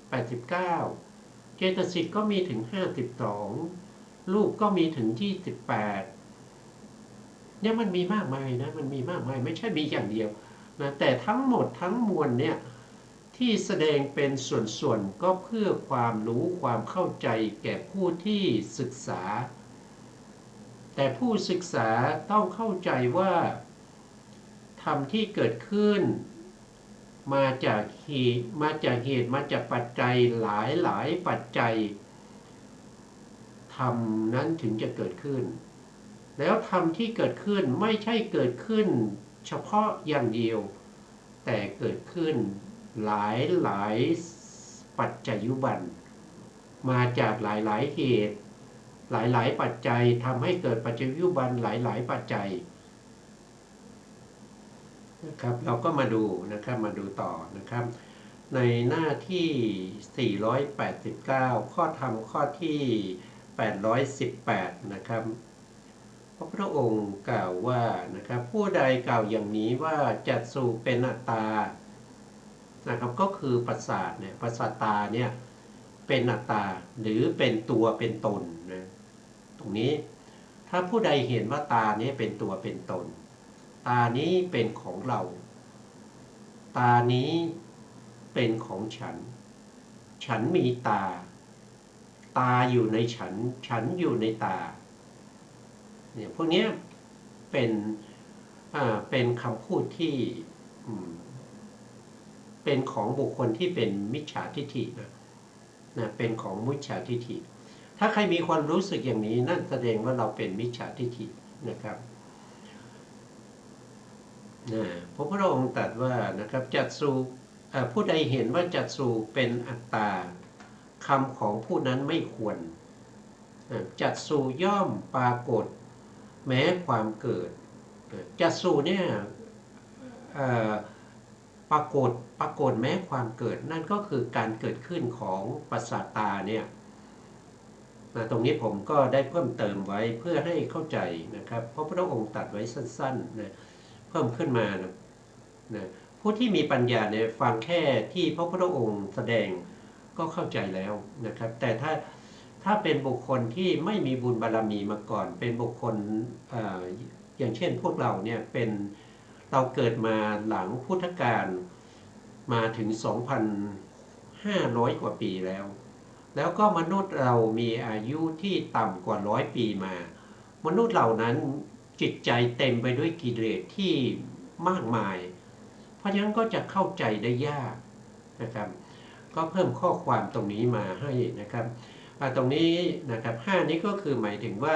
89เจตสิกก็มีถึง52รูปก็มีถึง28เนี่ยมันมีมากมายนะมันมีมากมายไม่ใช่มีอย่างเดียวนะแต่ทั้งหมดทั้งมวลเนี่ยที่แสดงเป็นส่วนๆก็เพื่อความรู้ความเข้าใจแก่ผู้ที่ศึกษาแต่ผู้ศึกษาต้องเข้าใจว่าธรรมที่เกิดขึ้นมาจากเหตุมาจากปัจจัยหลายปัจจัยธรรมนั้นถึงจะเกิดขึ้นแล้วธรรมที่เกิดขึ้นไม่ใช่เกิดขึ้นเฉพาะอย่างเดียวแต่เกิดขึ้นหลายปัจจัยุบันมาจากหลายเหตุหลายปัจจัยทำให้เกิดปัจจัยุบันหลายปัจจัยนะครับเราก็มาดูนะครับมาดูต่อนะครับในหน้าที่489ข้อธรรมข้อที่818นะครับพระองค์กล่าวว่านะครับผู้ใดกล่าวอย่างนี้ว่าจักษุเป็นอัตตานะครับก็คือประสาทเนี่ยประสาทตาเนี่ยเป็นอัตตาหรือเป็นตัวเป็นตนนะตรงนี้ถ้าผู้ใดเห็นว่าตานี้เป็นตัวเป็นตนตานี้เป็นของเราตานี้เป็นของฉันมีตาอยู่ในฉันอยู่ในตาเนี่ยพวกนี้เป็นคำพูดที่เป็นของบุคคลที่เป็นมิจฉาทิฏฐินะเป็นของมิจฉาทิฏฐิถ้าใครมีความรู้สึกอย่างนี้นั่นแสดงว่าเราเป็นมิจฉาทิฏฐินะครับพระพุทธองค์ตรัสว่านะครับจักษุผู้ใดเห็นว่าจักษุเป็นอัตตาคำของผู้นั้นไม่ควรจักษุย่อมปรากฏแม้ความเกิดจักษุเนี่ยปรากฏแม้ความเกิดนั่นก็คือการเกิดขึ้นของประสาทตาเนี่ยตรงนี้ผมก็ได้เพิ่มเติมไว้เพื่อให้เข้าใจนะครับเพราะพระองค์ตรัสไว้สั้นๆนะเพิ่มขึ้นมานะผู้ที่มีปัญญาเนี่ยฟังแค่ที่พระพุทธองค์แสดงก็เข้าใจแล้วนะครับแต่ถ้าเป็นบุคคลที่ไม่มีบุญบารมีมาก่อนเป็นบุคคลอย่างเช่นพวกเราเนี่ยเราเกิดมาหลังพุทธกาลมาถึง 2,500 กว่าปีแล้วก็มนุษย์เรามีอายุที่ต่ำกว่า100 ปีมามนุษย์เหล่านั้นจิตใจเต็มไปด้วยกิเลสที่มากมายเพราะฉะนั้นก็จะเข้าใจได้ยากนะครับก็เพิ่มข้อความตรงนี้มาให้นะครับตรงนี้นะครับ5นี้ก็คือหมายถึงว่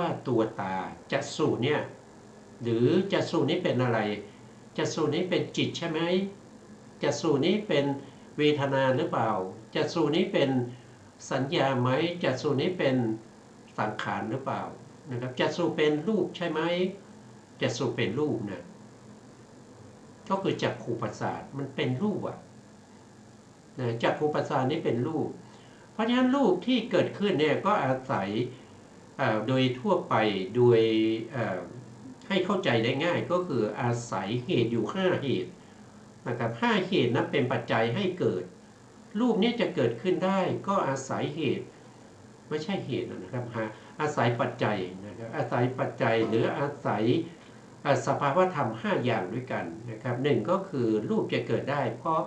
าตัวตาจักษุเนี่ยหรือจักษุนี้เป็นอะไรจักษุนี้เป็นจิตใช่ไหมจักษุนี้เป็นเวทนาหรือเปล่าจักษุนี้เป็นสัญญาไหมจักษุนี้เป็นสังขารหรือเปล่านะครับจักษุเป็นรูปใช่ไหมจักษุเป็นรูปนะก็คือจักขุประสาทมันเป็นรูปจักขุประสาทนี้เป็นรูปเพราะฉะนั้นรูปที่เกิดขึ้นเนี่ยก็อาศัยโดยทั่วไปโดยให้เข้าใจได้ง่ายก็คืออาศัยเหตุอยู่5เหตุนะครับ5เหตุนั้นเป็นปัจจัยให้เกิดรูปนี้จะเกิดขึ้นได้ก็อาศัยเหตุ ไม่ใช่เหตุนะครับอาศัยปัจจัยนะครับอาศัยปัจจัยหรืออาศัยสภาวธรรม5อย่างด้วยกันนะครับหนึ่งก็คือรูปจะเกิดได้เพราะ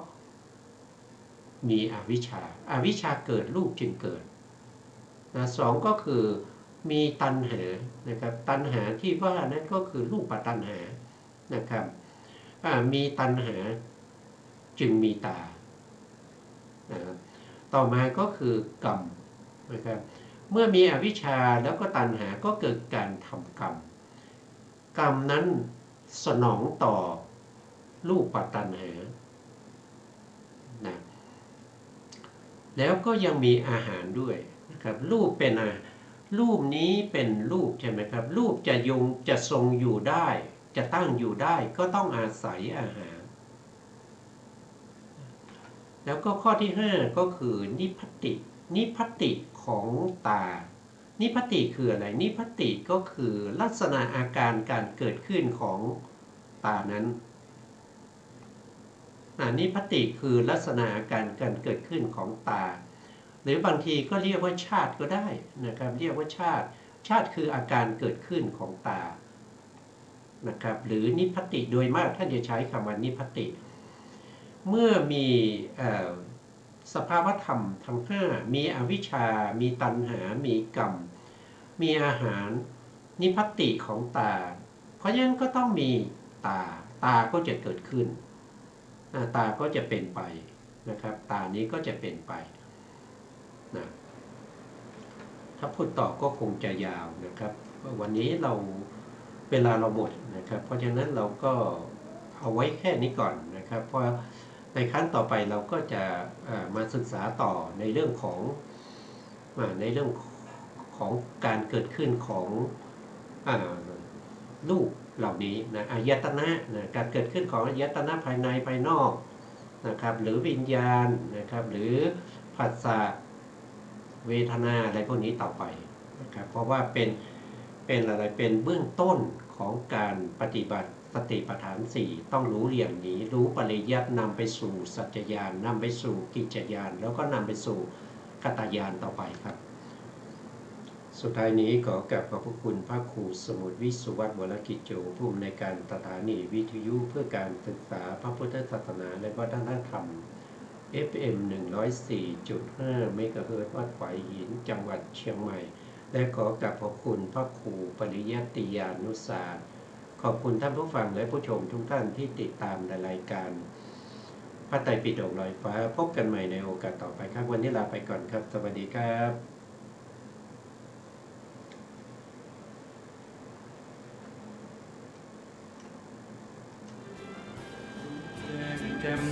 มีอวิชชาอาวิชชาเกิดรูปจึงเกิดนะสองก็คือมีตัณหานะครับตัณหาที่ว่านั้นก็คือรูปตัณหานะครับมีตัณหาจึงมีตานะครับต่อมาก็คือกรรมนะครับเมื่อมีอวิชชาแล้วก็ตัณหาก็เกิดการทำกรรมกรรมนั้นสนองต่อรูปตัณหานะแล้วก็ยังมีอาหารด้วยนะครับรูปเป็นรูปนี้เป็นรูปใช่ไหมครับรูปจะทรงอยู่ได้จะตั้งอยู่ได้ก็ต้องอาศัยอาหารแล้วก็ข้อที่5ก็คือนิพพตินิพพติของตานิพพติคืออะไรนิพพติก็คือลักษณะอาการการเกิดขึ้นของตานั้นนิพพติคือลักษณะอาการการเกิดขึ้นของตาหรือบางทีก็เรียกว่าชาติก็ได้นะครับเรียกว่าชาติคืออาการเกิดขึ้นของตานะครับหรือนิพพติโดยมากท่านจะใช้คำว่านิพพติเมื่อมีสภาวธรรมทั้ง5มีอวิชชามีตัณหามีกรรมมีอาหารนิพพติของตาเพราะฉะนั้นก็ต้องมีตาก็จะเกิดขึ้นตาก็จะเป็นไปนะครับตานี้ก็จะเป็นไปนะถ้าพูดต่อก็คงจะยาวนะครับวันนี้เวลาเราหมดนะครับเพราะฉะนั้นเราก็เอาไว้แค่นี้ก่อนนะครับเพราะในครั้งต่อไปเราก็จะมาศึกษาต่อในเรื่องของการเกิดขึ้นของรูปเหล่านี้นะอายตนะการเกิดขึ้นของอายตนะภายในภายนอกนะครับหรือวิญญาณนะครับหรือผัสสะเวทนาอะไรพวกนี้ต่อไปนะครับเพราะว่าเป็นอะไรเป็นเบื้องต้นของการปฏิบัติสติปัฏฐาน4ต้องรู้เรียงนี้รู้ปริยัตินำไปสู่สัจจญาณนำไปสู่กิจจญาณแล้วก็นำไปสู่คตญาณต่อไปครับสุดท้ายนี้ขอกราบขอบพระคุณพระครูสมุทรวิสุวัฒน์วรกิจโจผู้อำนวยการสถานีวิทยุเพื่อการศึกษาพระพุทธศาสนาและวัฒนธรรม FM 104.5 เมกะเฮิรตซ์วัดฝายหินจังหวัดเชียงใหม่และขอกราบขอบคุณพระครูปริยัติยานุสาสตร์ขอบคุณท่านผู้ฟังและผู้ชมทุกท่านที่ติดตามรายการพระไตรปิฎกลอยฟ้าพบกันใหม่ในโอกาสต่อไปครับวันนี้ลาไปก่อนครับสวัสดีครับแจ่ม